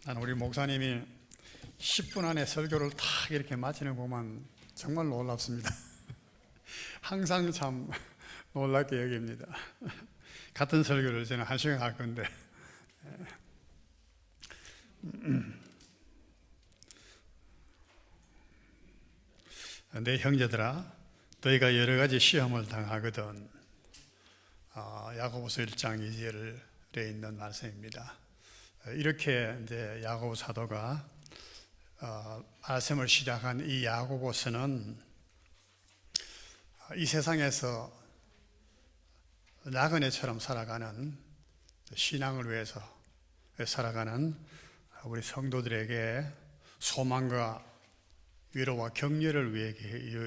난 우리 목사님이 10분 안에 설교를 탁 이렇게 마치는 거 보면 정말 놀랍습니다. 항상 참 놀랍게 여깁니다. 같은 설교를 저는 1시간 할 건데 내 형제들아, 너희가 여러 가지 시험을 당하거든. 야고보서 1장 2절에 있는 말씀입니다. 이렇게 이제 야고보 사도가 말씀을 시작한 이 야고보서는 이 세상에서 나그네처럼 살아가는, 신앙을 위해서 살아가는 우리 성도들에게 소망과 위로와 격려를 위해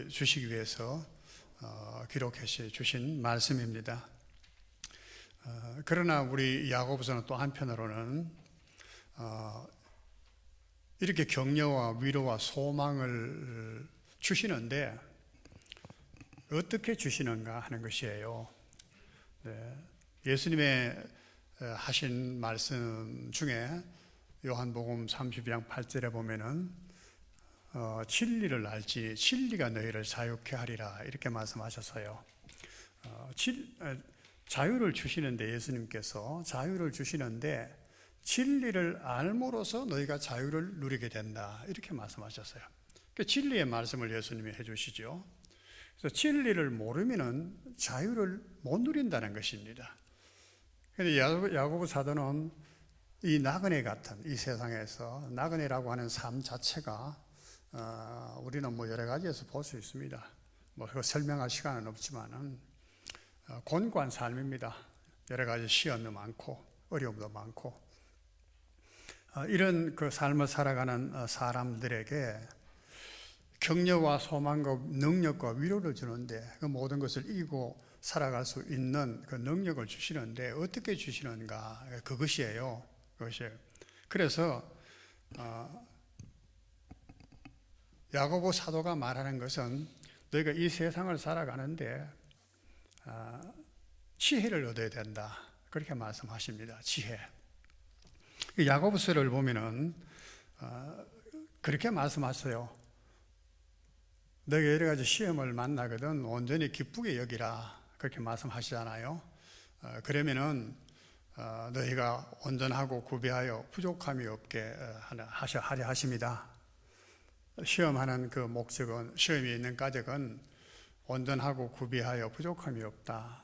주시기 위해서 기록해 주신 말씀입니다. 그러나 우리 야고보서는 또 한편으로는 이렇게 격려와 위로와 소망을 주시는데 어떻게 주시는가 하는 것이에요. 예수님의 하신 말씀 중에 요한복음 30장 8절에 보면은 진리를 알지 진리가 너희를 자유케 하리라, 이렇게 말씀하셨어요. 자유를 주시는데, 예수님께서 자유를 주시는데 진리를 알므로써 너희가 자유를 누리게 된다, 이렇게 말씀하셨어요. 그 진리의 말씀을 예수님이 해주시죠. 그래서 진리를 모르면은 자유를 못 누린다는 것입니다. 그런데 야고보 사도는 이 나그네 같은 이 세상에서 나그네라고 하는 삶 자체가 우리는 뭐 여러 가지에서 볼 수 있습니다. 뭐 그거 설명할 시간은 없지만은 곤고한 삶입니다. 여러 가지 시험도 많고 어려움도 많고, 이런 그 삶을 살아가는 사람들에게 격려와 소망과 능력과 위로를 주는데, 그 모든 것을 이기고 살아갈 수 있는 그 능력을 주시는데 어떻게 주시는가, 그것이에요. 그래서 야고보 사도가 말하는 것은 너희가 이 세상을 살아가는데 지혜를 얻어야 된다, 그렇게 말씀하십니다. 지혜. 야고보서를 보면은 그렇게 말씀하세요. 너희가 여러 가지 시험을 만나거든 온전히 기쁘게 여기라, 그렇게 말씀하시잖아요. 그러면은 너희가 온전하고 구비하여 부족함이 없게 하려 하십니다. 시험하는 그 목적은, 시험이 있는 까닭은 온전하고 구비하여 부족함이 없다.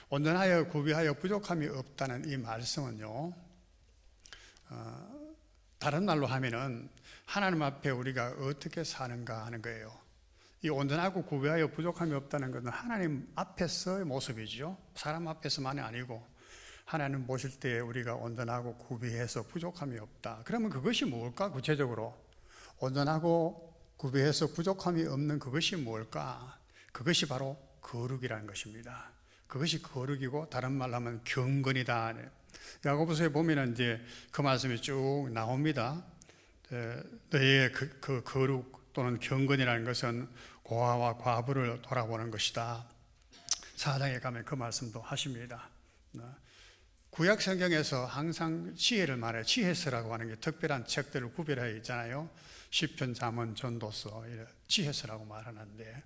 온전하여 구비하여 부족함이 없다는 이 말씀은요, 다른 말로 하면은 하나님 앞에 우리가 어떻게 사는가 하는 거예요. 이 온전하고 구비하여 부족함이 없다는 것은 하나님 앞에서의 모습이죠. 사람 앞에서만이 아니고 하나님 보실 때 우리가 온전하고 구비해서 부족함이 없다. 그러면 그것이 뭘까? 구체적으로 온전하고 구비해서 부족함이 없는 그것이 뭘까? 그것이 바로 거룩이라는 것입니다. 그것이 거룩이고, 다른 말로 하면 경건이다. 야고보서에 보면은 이제 그 말씀이 쭉 나옵니다. 너희의 그 거룩 또는 경건이라는 것은 고아와 과부를 돌아보는 것이다. 4장에 가면 그 말씀도 하십니다. 구약 성경에서 항상 지혜를 말해요. 지혜서라고 하는 게 특별한 책들을 구별하여 있잖아요. 시편, 잠언, 전도서, 지혜서라고 말하는데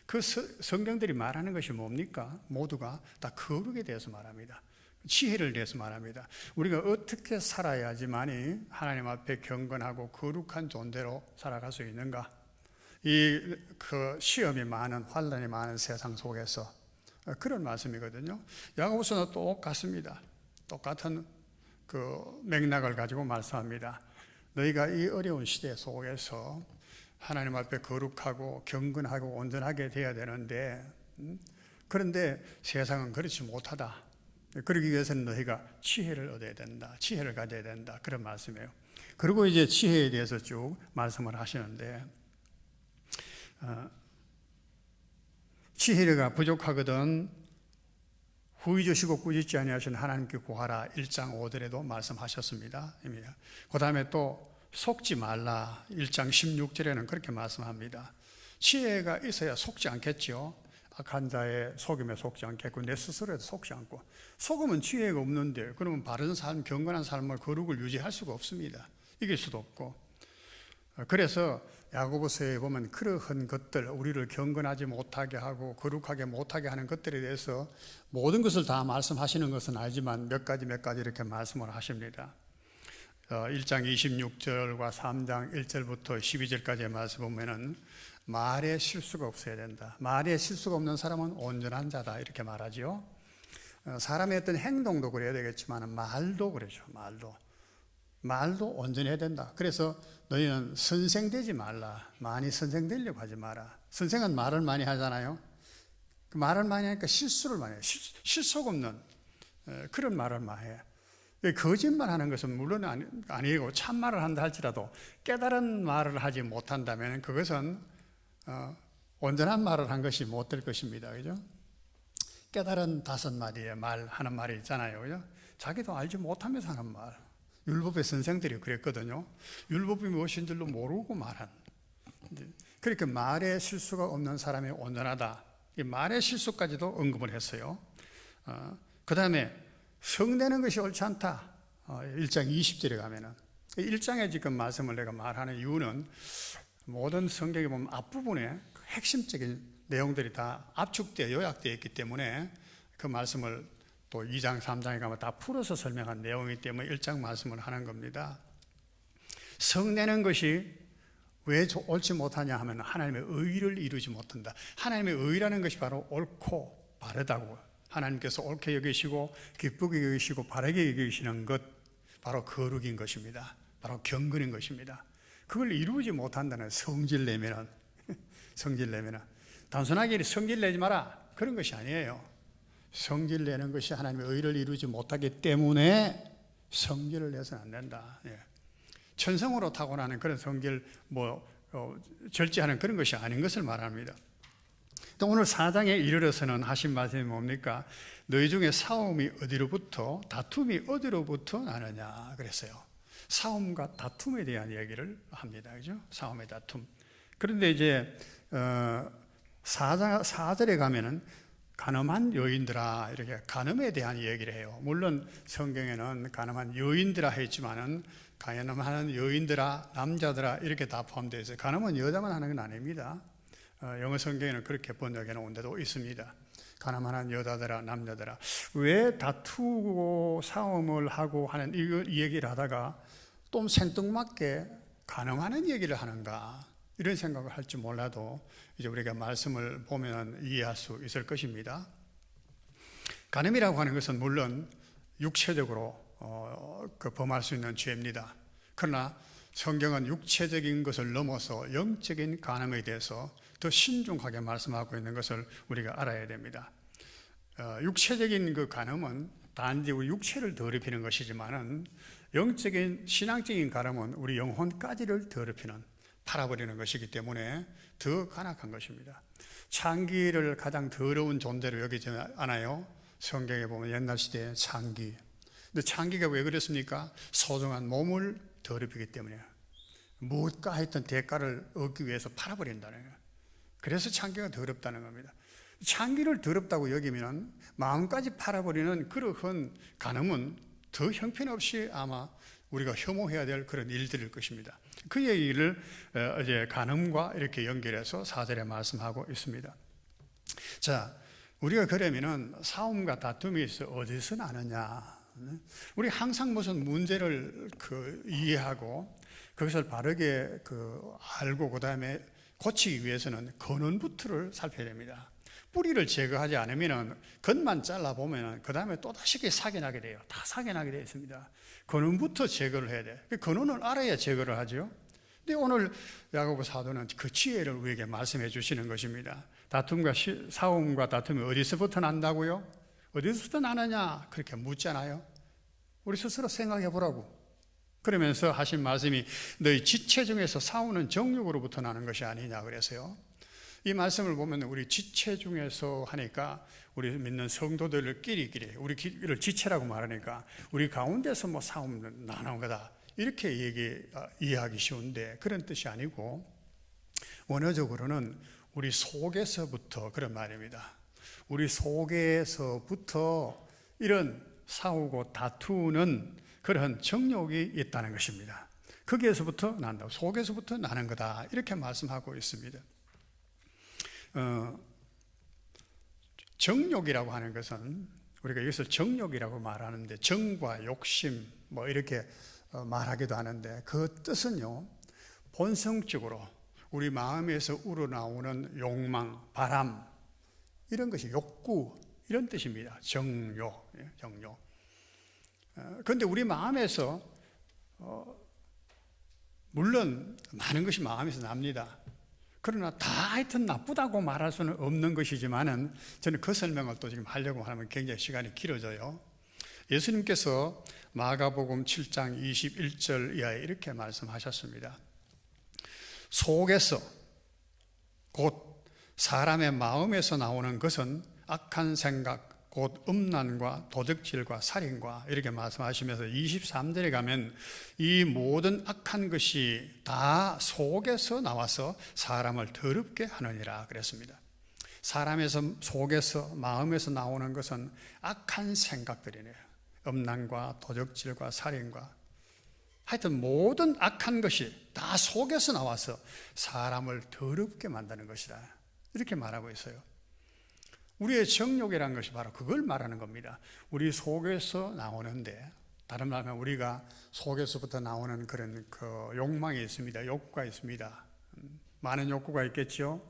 그 성경들이 말하는 것이 뭡니까? 모두가 다 거룩에 대해서 말합니다. 지혜를 대해서 말합니다. 우리가 어떻게 살아야지만이 하나님 앞에 경건하고 거룩한 존재로 살아갈 수 있는가? 그 시험이 많은, 환난이 많은 세상 속에서 그런 말씀이거든요. 야고보서는 똑같습니다. 똑같은 그 맥락을 가지고 말씀합니다. 너희가 이 어려운 시대 속에서 하나님 앞에 거룩하고 경건하고 온전하게 되어야 되는데, 그런데 세상은 그렇지 못하다. 그러기 위해서는 너희가 지혜를 얻어야 된다, 지혜를 가져야 된다, 그런 말씀이에요. 그리고 이제 지혜에 대해서 쭉 말씀을 하시는데, 지혜가 부족하거든 후히 주시고 꾸짖지 아니하신 하나님께 구하라, 1장 5절에도 말씀하셨습니다. 그 다음에 또 속지 말라, 1장 16절에는 그렇게 말씀합니다. 지혜가 있어야 속지 않겠죠. 악한 자의 속임에 속지 않겠고 내 스스로에도 속지 않고, 속으면 지혜가 없는데 그러면 바른 삶, 경건한 삶을, 거룩을 유지할 수가 없습니다. 이길 수도 없고. 그래서 야고보서에 보면 그러한 것들, 우리를 경건하지 못하게 하고 거룩하게 못하게 하는 것들에 대해서 모든 것을 다 말씀하시는 것은 알지만 몇 가지 이렇게 말씀을 하십니다. 1장 26절과 3장 1절부터 12절까지의 말씀 보면은 말에 실수가 없어야 된다. 말에 실수가 없는 사람은 온전한 자다, 이렇게 말하죠. 사람의 어떤 행동도 그래야 되겠지만 말도 그러죠. 말도 온전해야 된다. 그래서 너희는 선생되지 말라. 많이 선생되려고 하지 마라. 선생은 말을 많이 하잖아요. 말을 많이 하니까 실수를 많이 해요. 실속 없는 그런 말을 많이 해요. 거짓말하는 것은 물론 아니고 참말을 한다 할지라도 깨달은 말을 하지 못한다면 그것은 온전한 말을 한 것이 못 될 것입니다. 그죠? 깨달은 5마디의 말 하는 말이 있잖아요. 그죠? 자기도 알지 못하면서 하는 말. 율법의 선생들이 그랬거든요. 율법이 무엇인 줄로 모르고 말한. 그렇게 말에 실수가 없는 사람이 온전하다. 이 말의 실수까지도 언급을 했어요. 그 다음에 성내는 것이 옳지 않다. 1장 20절에 가면은 1장에 지금 말씀을 내가 말하는 이유는 모든 성경에 보면 앞부분에 핵심적인 내용들이 다 압축되어 요약되어 있기 때문에 그 말씀을 또 2장 3장에 가면 다 풀어서 설명한 내용이기 때문에 1장 말씀을 하는 겁니다. 성내는 것이 왜 옳지 못하냐 하면 하나님의 의를 이루지 못한다. 하나님의 의라는 것이 바로 옳고 바르다고, 하나님께서 옳게 여기시고 기쁘게 여기시고 바르게 여기시는 것, 바로 거룩인 것입니다. 바로 경건인 것입니다. 그걸 이루지 못한다는 성질내면은 단순하게 성질내지 마라, 그런 것이 아니에요. 성질내는 것이 하나님의 의를 이루지 못하기 때문에 성질을 내서는 안 된다. 천성으로 타고나는 그런 성질 절제하는 그런 것이 아닌 것을 말합니다. 또 오늘 4장에 이르러서는 하신 말씀이 뭡니까? 너희 중에 싸움이 어디로부터, 다툼이 어디로부터 나느냐 그랬어요. 싸움과 다툼에 대한 얘기를 합니다. 그죠? 싸움의 다툼. 그런데 이제 4절에 가면은 가늠한 여인들아, 이렇게 가늠에 대한 얘기를 해요. 물론 성경에는 가늠한 여인들아 했지만은 가늠하는 여인들아, 남자들아 이렇게 다 포함되어 있어요. 가늠은 여자만 하는 건 아닙니다. 영어 성경에는 그렇게 번역해 놓은 데도 있습니다. 가늠하는 여자들아, 남자들아. 왜 다투고 싸움을 하고 하는 이 얘기를 하다가 또 생뚱맞게 가늠하는 얘기를 하는가, 이런 생각을 할지 몰라도 이제 우리가 말씀을 보면 이해할 수 있을 것입니다. 간음이라고 하는 것은 물론 육체적으로 범할 수 있는 죄입니다. 그러나 성경은 육체적인 것을 넘어서 영적인 간음에 대해서 더 신중하게 말씀하고 있는 것을 우리가 알아야 됩니다. 육체적인 그 간음은 단지 우리 육체를 더럽히는 것이지만은 영적인 신앙적인 간음은 우리 영혼까지를 더럽히는, 팔아버리는 것이기 때문에 더 간악한 것입니다. 창기를 가장 더러운 존재로 여기지 않아요? 성경에 보면 옛날 시대에 창기. 근데 창기가 왜 그랬습니까? 소중한 몸을 더럽히기 때문에 무엇가 했던 대가를 얻기 위해서 팔아버린다는 거예요. 그래서 창기가 더럽다는 겁니다. 창기를 더럽다고 여기면 마음까지 팔아버리는 그러한 간음은 더 형편없이 아마 우리가 혐오해야 될 그런 일들일 것입니다. 그 얘기를 이제 간음과 이렇게 연결해서 4절에 말씀하고 있습니다. 자, 우리가 그러면은 싸움과 다툼이 어디서 나느냐? 우리 항상 무슨 문제를 이해하고 그것을 바르게 알고 그 다음에 고치기 위해서는 근원부터를 살펴야 됩니다. 뿌리를 제거하지 않으면 겉만 잘라보면 그 다음에 또다시 사기 나게 돼요. 다 사기 나게 되어 있습니다. 근원부터 제거를 해야 돼요. 근원을 알아야 제거를 하죠. 근데 오늘 야고보 사도는 그 지혜를 우리에게 말씀해 주시는 것입니다. 싸움과 다툼이 어디서부터 난다고요? 어디서부터 나느냐? 그렇게 묻잖아요. 우리 스스로 생각해 보라고. 그러면서 하신 말씀이 너희 지체 중에서 싸우는 정욕으로부터 나는 것이 아니냐 그래서요. 이 말씀을 보면 우리 지체 중에서 하니까 우리 믿는 성도들끼리 우리를 지체라고 말하니까 우리 가운데서 싸움 나는 거다, 이렇게 이해하기 쉬운데 그런 뜻이 아니고 원어적으로는 우리 속에서부터 그런 말입니다. 우리 속에서부터 이런 싸우고 다투는 그런 정욕이 있다는 것입니다. 거기에서부터 난다. 속에서부터 나는 거다. 이렇게 말씀하고 있습니다. 정욕이라고 하는 것은 우리가 여기서 정욕이라고 말하는데 정과 욕심 뭐 이렇게 말하기도 하는데 그 뜻은요, 본성적으로 우리 마음에서 우러나오는 욕망, 바람 이런 것이 욕구 이런 뜻입니다. 정욕, 정욕. 그런데 우리 마음에서 물론 많은 것이 마음에서 납니다. 그러나 다 하여튼 나쁘다고 말할 수는 없는 것이지만은 저는 그 설명을 또 지금 하려고 하면 굉장히 시간이 길어져요. 예수님께서 마가복음 7장 21절 이하에 이렇게 말씀하셨습니다. 속에서 곧 사람의 마음에서 나오는 것은 악한 생각, 곧 음란과 도적질과 살인과 이렇게 말씀하시면서 23절에 가면 이 모든 악한 것이 다 속에서 나와서 사람을 더럽게 하느니라 그랬습니다. 사람에서 속에서 마음에서 나오는 것은 악한 생각들이네요. 음란과 도적질과 살인과 하여튼 모든 악한 것이 다 속에서 나와서 사람을 더럽게 만드는 것이다. 이렇게 말하고 있어요. 우리의 정욕이라는 것이 바로 그걸 말하는 겁니다. 우리 속에서 나오는데, 다른 말로 하면 우리가 속에서부터 나오는 그런 그 욕망이 있습니다. 욕구가 있습니다. 많은 욕구가 있겠죠.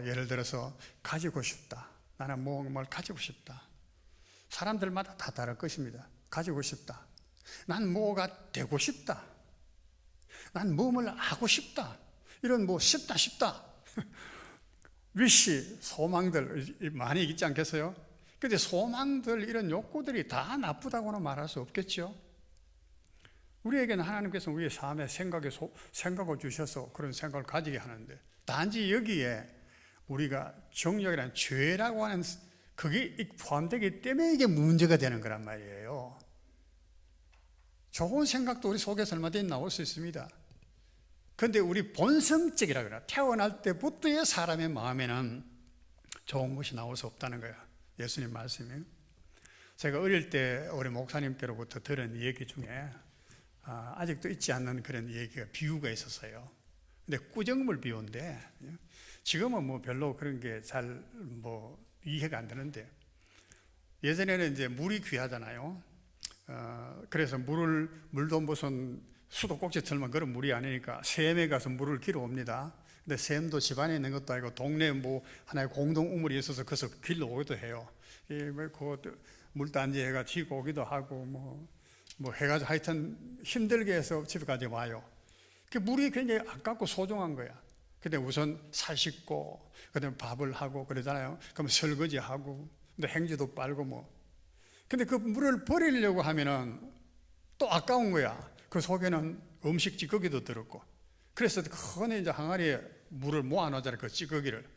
예를 들어서 가지고 싶다. 나는 뭘 가지고 싶다. 사람들마다 다 다를 것입니다. 가지고 싶다. 난 뭐가 되고 싶다. 난 뭐를 하고 싶다. 이런 싶다 위시, 소망들 많이 있지 않겠어요? 그런데 소망들, 이런 욕구들이 다 나쁘다고는 말할 수 없겠죠. 우리에게는 하나님께서 우리의 삶에 생각을 주셔서 그런 생각을 가지게 하는데, 단지 여기에 우리가 정욕이라는 죄라고 하는 그게 포함되기 때문에 이게 문제가 되는 거란 말이에요. 좋은 생각도 우리 속에서 얼마든지 나올 수 있습니다. 그런데 우리 본성적이라 그래요. 태어날 때부터의 사람의 마음에는 좋은 것이 나올 수 없다는 거예요. 예수님 말씀이에요. 제가 어릴 때 우리 목사님께로부터 들은 얘기 중에 아직도 잊지 않는 그런 얘기가 비유가 있었어요. 근데 꾸정물 비유인데 지금은 별로 그런 게 잘 이해가 안 되는데, 예전에는 이제 물이 귀하잖아요. 그래서 물도 무슨 수도꼭지 틀면 그런 물이 아니니까 샘에 가서 물을 길어 옵니다. 근데 샘도 집안에 있는 것도 아니고 동네에 하나의 공동 우물이 있어서 거기서 길러 오기도 해요. 그 물단지 해가 튀고 오기도 하고 해가지고 하여튼 힘들게 해서 집에까지 와요. 그 물이 굉장히 아깝고 소중한 거야. 근데 우선 살 씻고 그다음에 밥을 하고 그러잖아요. 그럼 설거지하고 근데 행주도 빨고 근데 그 물을 버리려고 하면은 또 아까운 거야. 그 속에는 음식 찌꺼기도 들었고, 그래서 큰 이제 항아리에 물을 모아놓잖아요. 그 찌꺼기를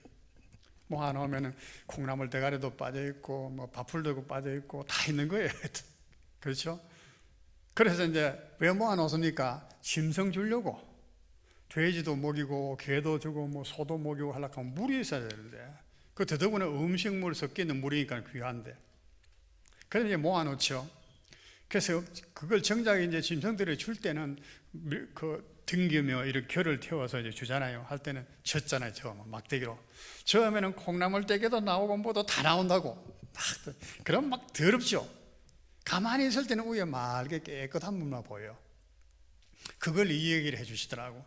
모아놓으면은 콩나물 대가리도 빠져있고, 밥풀도 빠져있고, 다 있는 거예요. 그렇죠? 그래서 이제 왜 모아놓습니까? 짐승 주려고. 돼지도 먹이고, 개도 주고, 소도 먹이고 하려고 하면 물이 있어야 되는데, 그 더더구나 음식물 섞여 있는 물이니까 귀한데. 그래서 이제 모아놓죠. 그래서 그걸 정작 이제 짐승들이 줄 때는 등기며 이렇게 결을 태워서 이제 주잖아요. 할 때는 졌잖아요. 처음 막대기로. 처음에는 콩나물 떼개도 나오고 뭐도 다 나온다고. 그럼 더럽죠. 가만히 있을 때는 위에 맑게 깨끗한 물만 보여요. 그걸 이 얘기를 해주시더라고.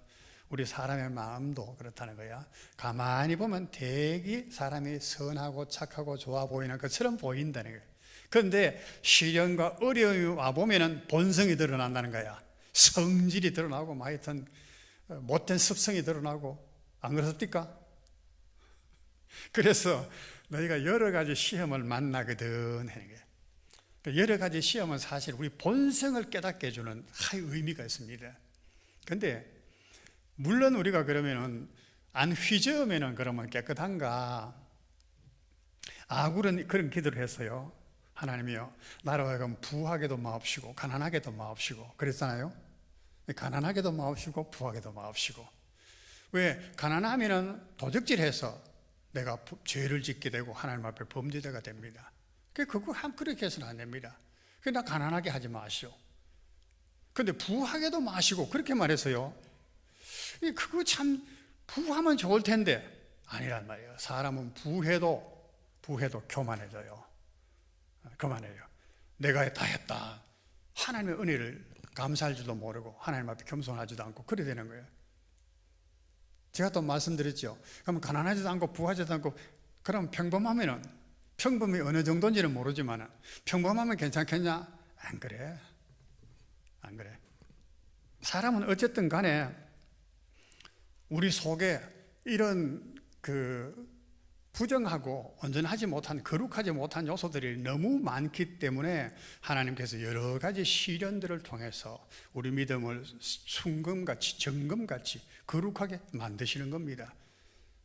우리 사람의 마음도 그렇다는 거야. 가만히 보면 되게 사람이 선하고 착하고 좋아 보이는 것처럼 보인다는 거예요. 그런데 시련과 어려움이 와보면 본성이 드러난다는 거야. 성질이 드러나고 하여튼 못된 습성이 드러나고, 안 그렇습니까? 그래서 너희가 여러 가지 시험을 만나거든 하는 거예요. 여러 가지 시험은 사실 우리 본성을 깨닫게 해주는 의미가 있습니다. 그런데 물론 우리가 그러면은 안 휘저으면은 그러면 깨끗한가? 아굴은 그런 기도를 했어요. 하나님이여, 나로 하여금 부하게도 마옵시고 가난하게도 마옵시고 그랬잖아요. 가난하게도 마옵시고 부하게도 마옵시고. 왜? 가난하면은 도적질해서 내가 죄를 짓게 되고 하나님 앞에 범죄자가 됩니다. 그렇게 해서는 안 됩니다. 나 가난하게 하지 마시오. 근데 부하게도 마시고 그렇게 말했어요. 그거 참 부하면 좋을 텐데 아니란 말이에요. 사람은 부해도 교만해져요. 그만해요. 내가 다 했다. 하나님의 은혜를 감사할 줄도 모르고 하나님 앞에 겸손하지도 않고 그래 되는 거예요. 제가 또 말씀드렸죠. 그러면 가난하지도 않고 부하지도 않고 그럼 평범하면은, 평범이 어느 정도인지는 모르지만 평범하면 괜찮겠냐? 안 그래. 안 그래. 사람은 어쨌든 간에 우리 속에 이런 부정하고 온전하지 못한, 거룩하지 못한 요소들이 너무 많기 때문에 하나님께서 여러 가지 시련들을 통해서 우리 믿음을 순금같이 정금같이 거룩하게 만드시는 겁니다.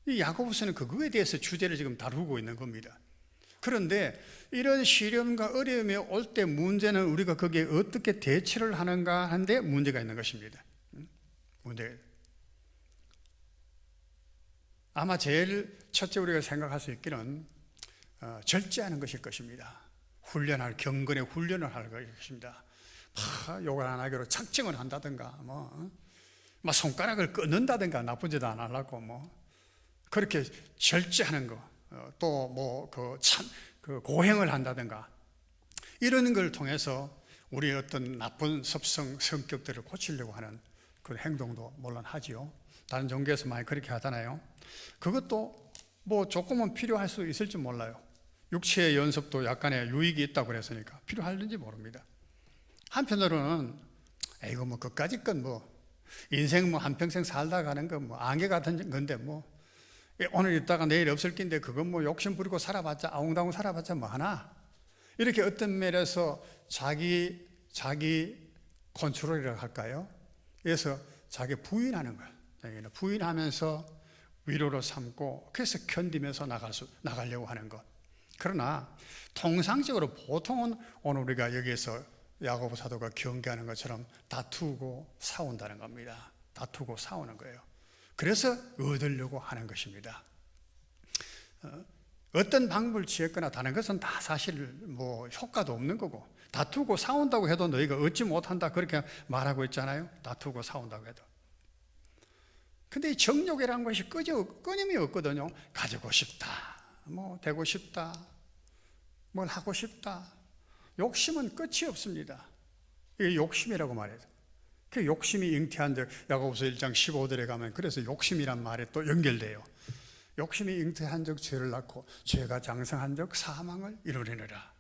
이 야고보서는 그거에 대해서 주제를 지금 다루고 있는 겁니다. 그런데 이런 시련과 어려움이 올 때 문제는 우리가 거기에 어떻게 대처를 하는가 하는데 문제가 있는 것입니다. 문제. 아마 제일 첫째 우리가 생각할 수 있기는 절제하는 것일 것입니다. 훈련할, 경건의 훈련을 할 것입니다. 욕을 안 하기로 작정을 한다든가, 막 손가락을 끊는다든가, 나쁜 짓 안 하려고 그렇게 절제하는 거, 또 고행을 한다든가, 이런 걸 통해서 우리의 어떤 나쁜 습성, 성격들을 고치려고 하는 그 행동도 물론 하지요. 다른 종교에서 많이 그렇게 하잖아요. 그것도 조금은 필요할 수 있을지 몰라요. 육체의 연습도 약간의 유익이 있다고 그랬으니까 필요할는지 모릅니다. 한편으로는 이거 그까짓 건 인생 한평생 살다 가는 거 안개 같은 건데 오늘 있다가 내일 없을 낀데 그건 욕심 부리고 살아봤자 아웅다웅 살아봤자 하나, 이렇게 어떤 면에서 자기 컨트롤이라고 할까요? 그래서 자기 부인하는 거예요. 부인하면서 위로로 삼고 그래서 견디면서 나가려고 하는 것. 그러나 통상적으로 보통은 오늘 우리가 여기에서 야고보 사도가 경계하는 것처럼 다투고 싸운다는 겁니다. 다투고 싸우는 거예요. 그래서 얻으려고 하는 것입니다. 어떤 방법을 취했거나 다른 것은 다 사실 효과도 없는 거고, 다투고 싸운다고 해도 너희가 얻지 못한다 그렇게 말하고 있잖아요. 다투고 싸운다고 해도. 근데 이 정욕이라는 것이 끊임이 없거든요. 가지고 싶다, 되고 싶다, 뭘 하고 싶다. 욕심은 끝이 없습니다. 이게 욕심이라고 말해요. 그 욕심이 잉태한 적, 야고보서 1장 15절에 가면 그래서 욕심이란 말에 또 연결돼요. 욕심이 잉태한 적 죄를 낳고 죄가 장성한 적 사망을 이루리라.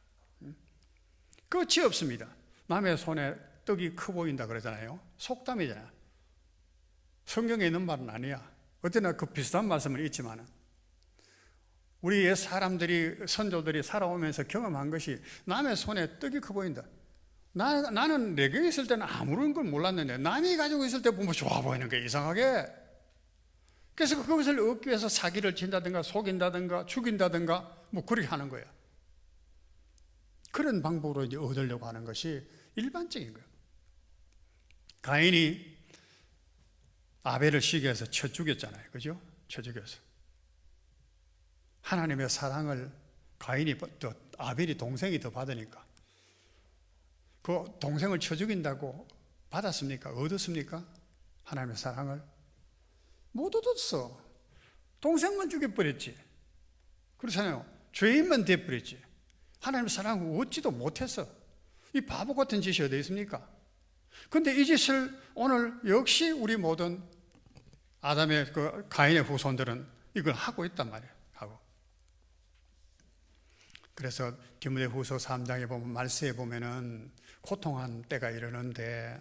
끝이 없습니다. 남의 손에 떡이 커 보인다 그러잖아요. 속담이잖아요. 성경에 있는 말은 아니야. 어쨌나 그 비슷한 말씀은 있지만 우리 옛 사람들이, 선조들이 살아오면서 경험한 것이 남의 손에 떡이 커 보인다. 나는 내게 있을 때는 아무런 걸 몰랐는데 남이 가지고 있을 때 보면 좋아 보이는 게 이상하게. 그래서 그것을 얻기 위해서 사기를 친다든가 속인다든가 죽인다든가 그렇게 하는 거야. 그런 방법으로 이제 얻으려고 하는 것이 일반적인 거예요. 가인이 아벨을 시기해서 쳐 죽였잖아요. 그죠? 쳐 죽여서. 하나님의 사랑을 아벨이 동생이 더 받으니까 그 동생을 쳐 죽인다고 받았습니까? 얻었습니까? 하나님의 사랑을 못 얻었어. 동생만 죽여버렸지. 그렇잖아요. 죄인만 돼버렸지. 하나님의 사랑을 얻지도 못했어. 이 바보 같은 짓이 어디 있습니까? 근데 이 짓을 오늘 역시 우리 모든 아담의 가인의 후손들은 이걸 하고 있단 말이에요. 하고. 그래서 디모데후서 3장에 보면 말세에 보면은 고통한 때가 이르는데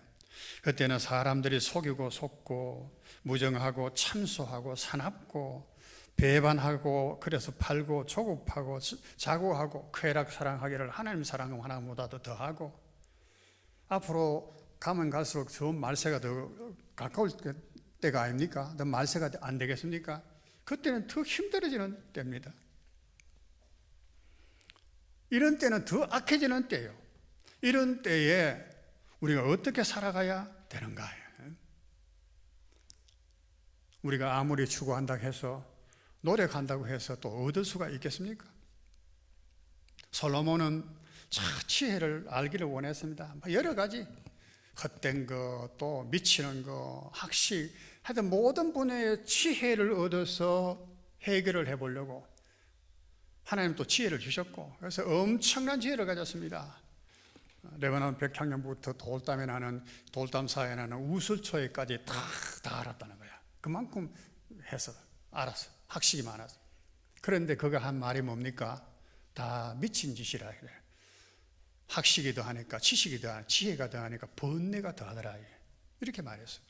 그때는 사람들이 속이고 속고 무정하고 참소하고 사납고 배반하고 그래서 팔고 조급하고 자고하고 쾌락 사랑하기를 하나님 사랑은 하나님보다도 더하고 앞으로 가면 갈수록 저 말세가 더 가까울 때가 아닙니까? 더 말세가 안 되겠습니까? 그때는 더 힘들어지는 때입니다. 이런 때는 더 악해지는 때예요. 이런 때에 우리가 어떻게 살아가야 되는가? 우리가 아무리 추구한다고 해서 노력한다고 해서 또 얻을 수가 있겠습니까? 솔로몬은 지혜를 알기를 원했습니다. 여러 가지 헛된 거, 또 미치는 거, 학식, 하여튼 모든 분야의 지혜를 얻어서 해결을 해보려고 하나님 또 지혜를 주셨고, 그래서 엄청난 지혜를 가졌습니다. 레바논 백향년부터 돌담에 나는, 돌담 사이에 나는 우슬초에까지 다 알았다는 거야. 그만큼 해서 알았어. 학식이 많아서. 그런데 그가 한 말이 뭡니까? 다 미친 짓이라 그래. 학식이 더하니까, 지식이 더하니까, 지혜가 더하니까 번뇌가 더하더라. 이렇게 말했어요.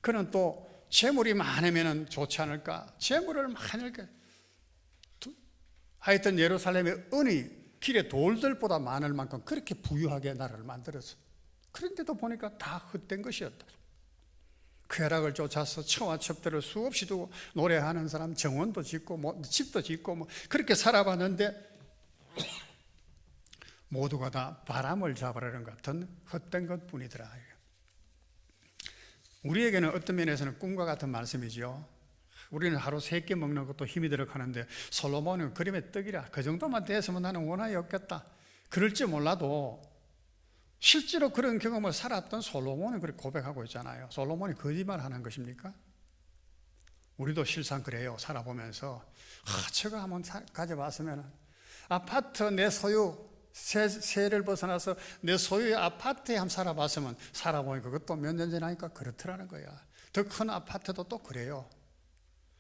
그는 또 재물이 많으면 좋지 않을까? 재물을 많을까? 하여튼 예루살렘의 은이 길에 돌들보다 많을 만큼 그렇게 부유하게 나라를 만들었어. 그런데도 보니까 다 헛된 것이었다. 쾌락을 쫓아서 처와 첩대를 수없이 두고 노래하는 사람, 정원도 짓고 집도 짓고 그렇게 살아봤는데 모두가 다 바람을 잡으려는 같은 헛된 것뿐이더라. 우리에게는 어떤 면에서는 꿈과 같은 말씀이죠. 우리는 하루 3끼 먹는 것도 힘이 들어가는데 솔로몬은 그림의 떡이라, 그 정도만 됐으면 나는 원한이 없겠다. 그럴지 몰라도 실제로 그런 경험을 살았던 솔로몬은 그렇게 고백하고 있잖아요. 솔로몬이 거짓말하는 것입니까? 우리도 실상 그래요. 살아보면서 저거 한번 가져봤으면, 아파트 내 소유 세를 벗어나서 내 소유의 아파트에 한번 살아봤으면, 살아보니 그것도 몇 년 지나니까 그렇더라는 거야. 더 큰 아파트도 또 그래요.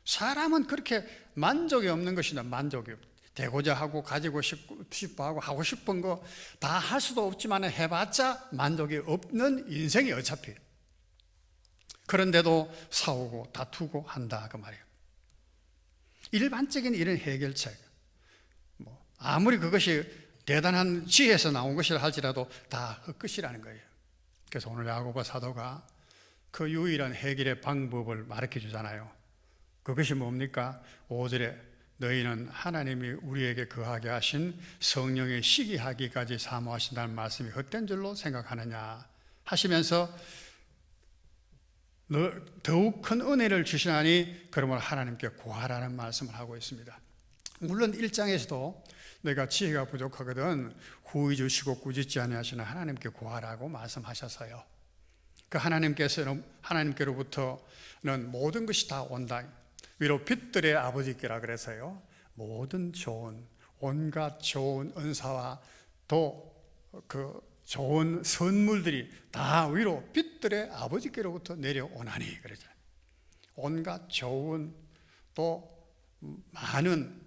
사람은 그렇게 만족이 없는 것이다. 만족이 되고자 하고, 가지고 싶어 하고, 하고 싶은 거 다 할 수도 없지만 해봤자 만족이 없는 인생이 어차피. 그런데도 싸우고 다투고 한다 그 말이에요. 일반적인 이런 해결책, 아무리 그것이 대단한 지혜에서 나온 것이라 할지라도 다 헛것이라는 거예요. 그래서 오늘 야고보 사도가 그 유일한 해결의 방법을 가르쳐 주잖아요. 그것이 뭡니까? 5절에 너희는 하나님이 우리에게 거하게 하신 성령의 시기하기까지 사모하신다는 말씀이 헛된 줄로 생각하느냐 하시면서 더욱 큰 은혜를 주시나니 그러므로 하나님께 구하라는 말씀을 하고 있습니다. 물론 1장에서도 내가 지혜가 부족하거든 후히 주시고 꾸짖지 아니하시는 하나님께 구하라고 말씀하셔서요. 그 하나님께로부터는 모든 것이 다 온다. 위로 빛들의 아버지께라 그래서요. 모든 좋은, 온갖 좋은 은사와 또 그 좋은 선물들이 다 위로 빛들의 아버지께로부터 내려오나니 그러잖아요. 온갖 좋은 또 많은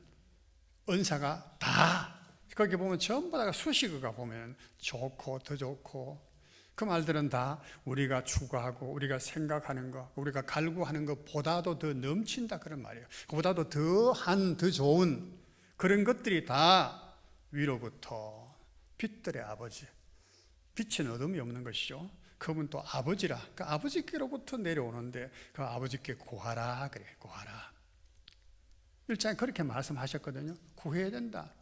은사가 다 거기 보면 전부 다가 수식어가 보면 좋고 더 좋고 그 말들은 다 우리가 추구하고 우리가 생각하는 것, 우리가 갈구하는 것보다도 더 넘친다 그런 말이에요. 그보다도 더한 더 좋은 그런 것들이 다 위로부터 빛들의 아버지, 빛은 어둠이 없는 것이죠. 그분 또 아버지라, 그 아버지께로부터 내려오는데 그 아버지께 구하라 그래, 구하라. 1장에 그렇게 말씀하셨거든요. 구해야 된다.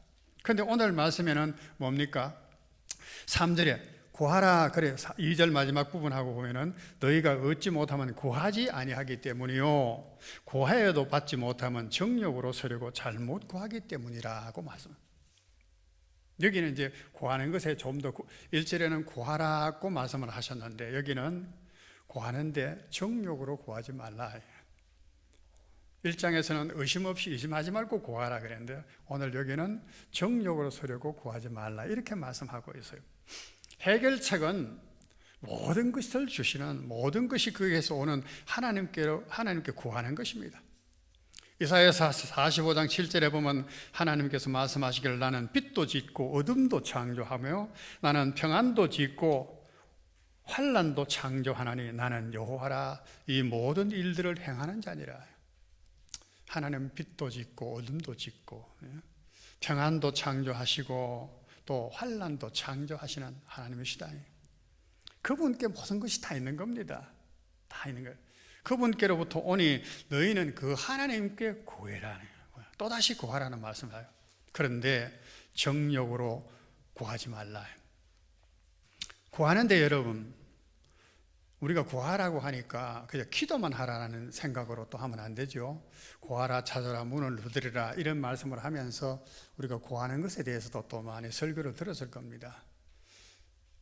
그런데 오늘 말씀에는 뭡니까? 3절에 구하라 그래. 2절 마지막 부분하고 보면은 너희가 얻지 못하면 구하지 아니하기 때문이요 구하여도 받지 못하면 정욕으로 서려고 잘못 구하기 때문이라고 말씀. 여기는 이제 구하는 것에 좀 더 1절에는 구하라고 말씀을 하셨는데 여기는 구하는데 정욕으로 구하지 말라. 1장에서는 의심 없이 의심하지 말고 구하라 그랬는데 오늘 여기는 정욕으로 서려고 구하지 말라 이렇게 말씀하고 있어요. 해결책은 모든 것을 주시는 모든 것이 거기에서 오는 하나님께 구하는 것입니다. 이사야서 45장 7절에 보면 하나님께서 말씀하시기를 나는 빛도 짓고 어둠도 창조하며 나는 평안도 짓고 환난도 창조하나니 나는 여호와라 이 모든 일들을 행하는 자니라. 하나님은 빛도 짓고 어둠도 짓고 평안도 창조하시고 또 환난도 창조하시는 하나님이시다. 그분께 모든 것이 다 있는 겁니다. 다 있는 거예요. 그분께로부터 오니 너희는 그 하나님께 구해라. 또다시 구하라는 말씀을 해요. 그런데 정욕으로 구하지 말라. 구하는데 여러분 우리가 구하라고 하니까 그냥 기도만 하라는 생각으로 또 하면 안 되죠. 구하라 찾아라 문을 두드리라 이런 말씀을 하면서 우리가 구하는 것에 대해서도 또 많이 설교를 들었을 겁니다.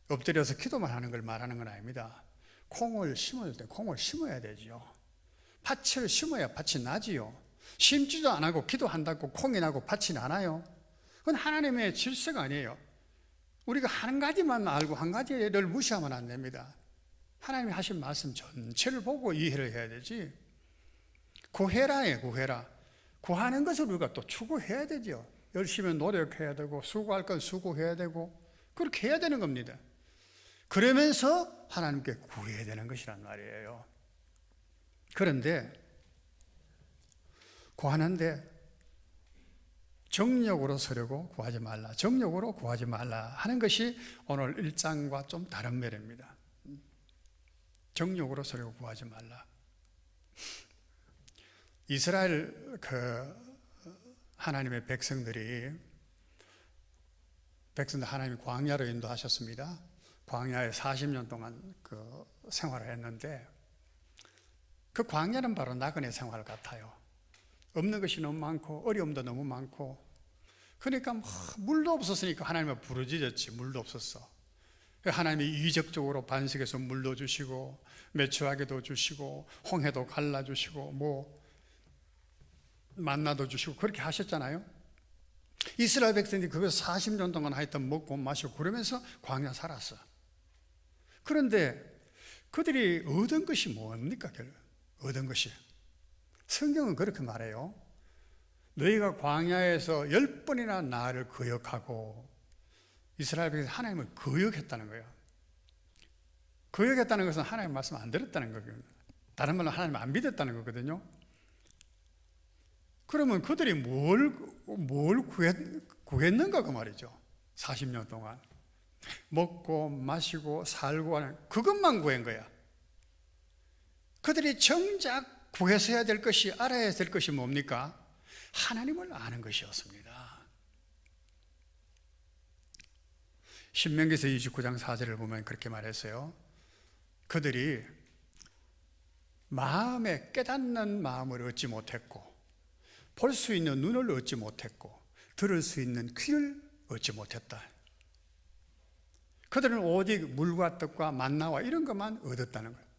엎드려서 기도만 하는 걸 말하는 건 아닙니다. 콩을 심을 때 콩을 심어야 되죠. 밭을 심어야 밭이 나지요. 심지도 안 하고 기도한다고 콩이 나고 밭이 나나요? 그건 하나님의 질서가 아니에요. 우리가 한 가지만 알고 한 가지를 무시하면 안 됩니다. 하나님이 하신 말씀 전체를 보고 이해를 해야 되지. 구해라예요, 구해라. 구하는 것을 우리가 또 추구해야 되죠. 열심히 노력해야 되고, 수고할 건 수고해야 되고, 그렇게 해야 되는 겁니다. 그러면서 하나님께 구해야 되는 것이란 말이에요. 그런데 구하는데 정욕으로 서려고 구하지 말라, 정욕으로 구하지 말라 하는 것이 오늘 1장과 좀 다른 면입니다. 정욕으로 서려고 구하지 말라. 이스라엘 하나님의 백성들 하나님이 광야로 인도하셨습니다. 광야에 40년 동안 생활을 했는데, 그 광야는 바로 나그네 생활 같아요. 없는 것이 너무 많고 어려움도 너무 많고, 그러니까 물도 없었으니까 하나님은 부르짖었지. 물도 없었어. 하나님이 이적적으로 반석에서 물도 주시고 매추하게도 주시고 홍해도 갈라주시고 만나도 주시고 그렇게 하셨잖아요. 이스라엘 백성들이 그것을 40년 동안 하여튼 먹고 마시고 그러면서 광야 살았어. 그런데 그들이 얻은 것이 뭡니까? 얻은 것이, 성경은 그렇게 말해요. 너희가 광야에서 10번이나 나를 거역하고, 이스라엘 백성이 하나님을 거역했다는 거예요. 거역했다는 것은 하나님 말씀 안 들었다는 거예요. 다른 말로 하나님 안 믿었다는 거거든요. 그러면 그들이 뭘 구했는가 그 말이죠. 40년 동안 먹고 마시고 살고 하는 그것만 구한 거야. 그들이 정작 구해서 해야 될 것이, 알아야 될 것이 뭡니까? 하나님을 아는 것이었습니다. 신명기서 29장 4절을 보면 그렇게 말했어요. 그들이 마음에 깨닫는 마음을 얻지 못했고, 볼 수 있는 눈을 얻지 못했고, 들을 수 있는 귀를 얻지 못했다. 그들은 오직 물과 떡과 만나와 이런 것만 얻었다는 거예요.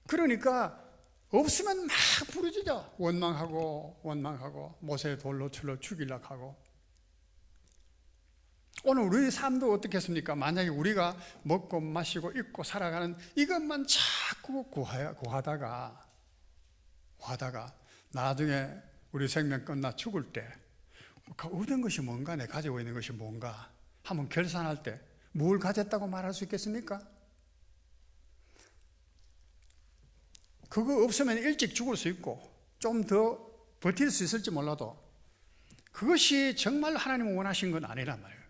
그러니까 없으면 막 부르짖어. 원망하고 모세 돌로 칠러 죽이려고 하고. 오늘 우리 삶도 어떻겠습니까? 만약에 우리가 먹고 마시고 입고 살아가는 이것만 자꾸 구하다가 나중에 우리 생명 끝나 죽을 때 얻은 것이 뭔가, 내가 가지고 있는 것이 뭔가 한번 결산할 때 뭘 가졌다고 말할 수 있겠습니까? 그거 없으면 일찍 죽을 수 있고 좀 더 버틸 수 있을지 몰라도 그것이 정말 하나님 원하신 건 아니란 말이에요.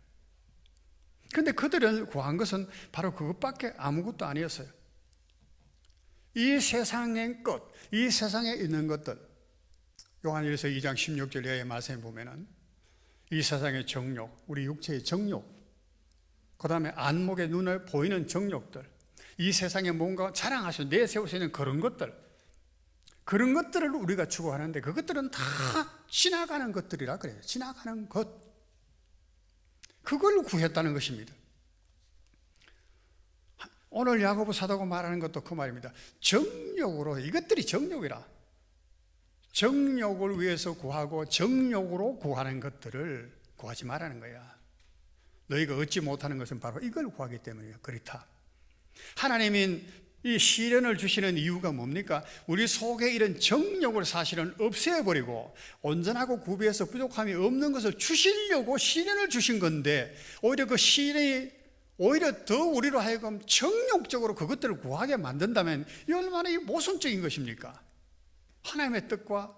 그런데 그들은 구한 것은 바로 그것밖에 아무것도 아니었어요. 이 세상의 것, 이 세상에 있는 것들, 요한일서 2장 16절 이하의 말씀에 보면은 이 세상의 정욕, 우리 육체의 정욕, 그 다음에 안목의 눈에 보이는 정욕들, 이 세상에 뭔가 자랑하셔 내세울 수 있는 그런 것들을 우리가 추구하는데, 그것들은 다 지나가는 것들이라 그래요. 지나가는 것, 그걸 구했다는 것입니다. 오늘 야고보 사도가 말하는 것도 그 말입니다. 정욕으로, 이것들이 정욕이라. 정욕을 위해서 구하고 정욕으로 구하는 것들을 구하지 말라는 거야. 너희가 얻지 못하는 것은 바로 이걸 구하기 때문이야. 그렇다. 하나님이 이 시련을 주시는 이유가 뭡니까? 우리 속에 이런 정욕을 사실은 없애버리고 온전하고 구비해서 부족함이 없는 것을 주시려고 시련을 주신 건데, 오히려 그 시련이 오히려 더 우리로 하여금 정욕적으로 그것들을 구하게 만든다면 이 얼마나 모순적인 것입니까? 하나님의 뜻과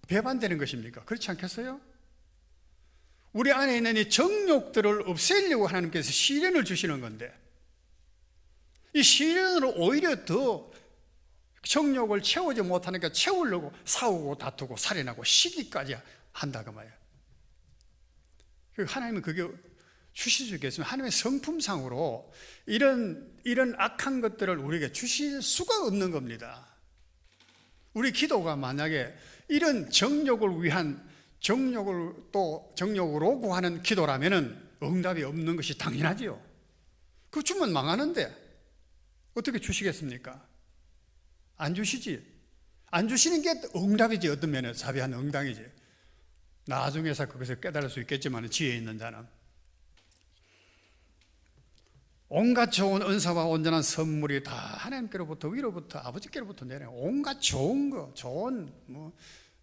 배반되는 것입니까? 그렇지 않겠어요? 우리 안에 있는 이 정욕들을 없애려고 하나님께서 시련을 주시는 건데, 이 시련으로 오히려 더 정욕을 채우지 못하니까 채우려고 싸우고 다투고 살인하고 시기까지 한다고 말이에요. 하나님은 그게 주실 수 있겠습니까? 하나님의 성품상으로 이런 악한 것들을 우리에게 주실 수가 없는 겁니다. 우리 기도가 만약에 이런 정욕을 위한, 정욕을 또 정욕으로 구하는 기도라면은 응답이 없는 것이 당연하지요. 그 주면 망하는데 어떻게 주시겠습니까? 안 주시지. 안 주시는 게 응답이지. 어떤 면에 자비한 응당이지. 나중에서 그것을 깨달을 수 있겠지만 지혜 있는 자는 온갖 좋은 은사와 온전한 선물이 다 하나님께로부터 위로부터 아버지께로부터 내려 온갖 좋은 거,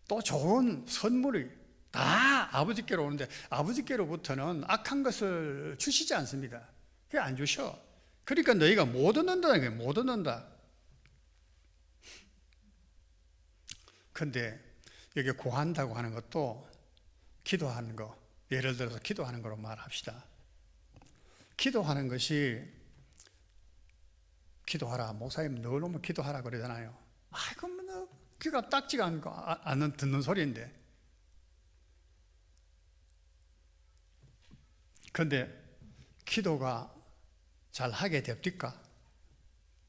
또 좋은 선물이 다 아버지께로 오는데 아버지께로부터는 악한 것을 주시지 않습니다. 그게 안 주셔. 그러니까 너희가 못 얻는다는 거예요. 못 얻는다. 근데 여기 구한다고 하는 것도 기도하는 거, 예를 들어서 기도하는 거로 말합시다. 기도하는 것이 기도하라. 목사님 늘 오면 기도하라 그러잖아요. 아이고, 귀가 딱지가 않는 듣는 소리인데. 근데 기도가 잘 하게 됩니까?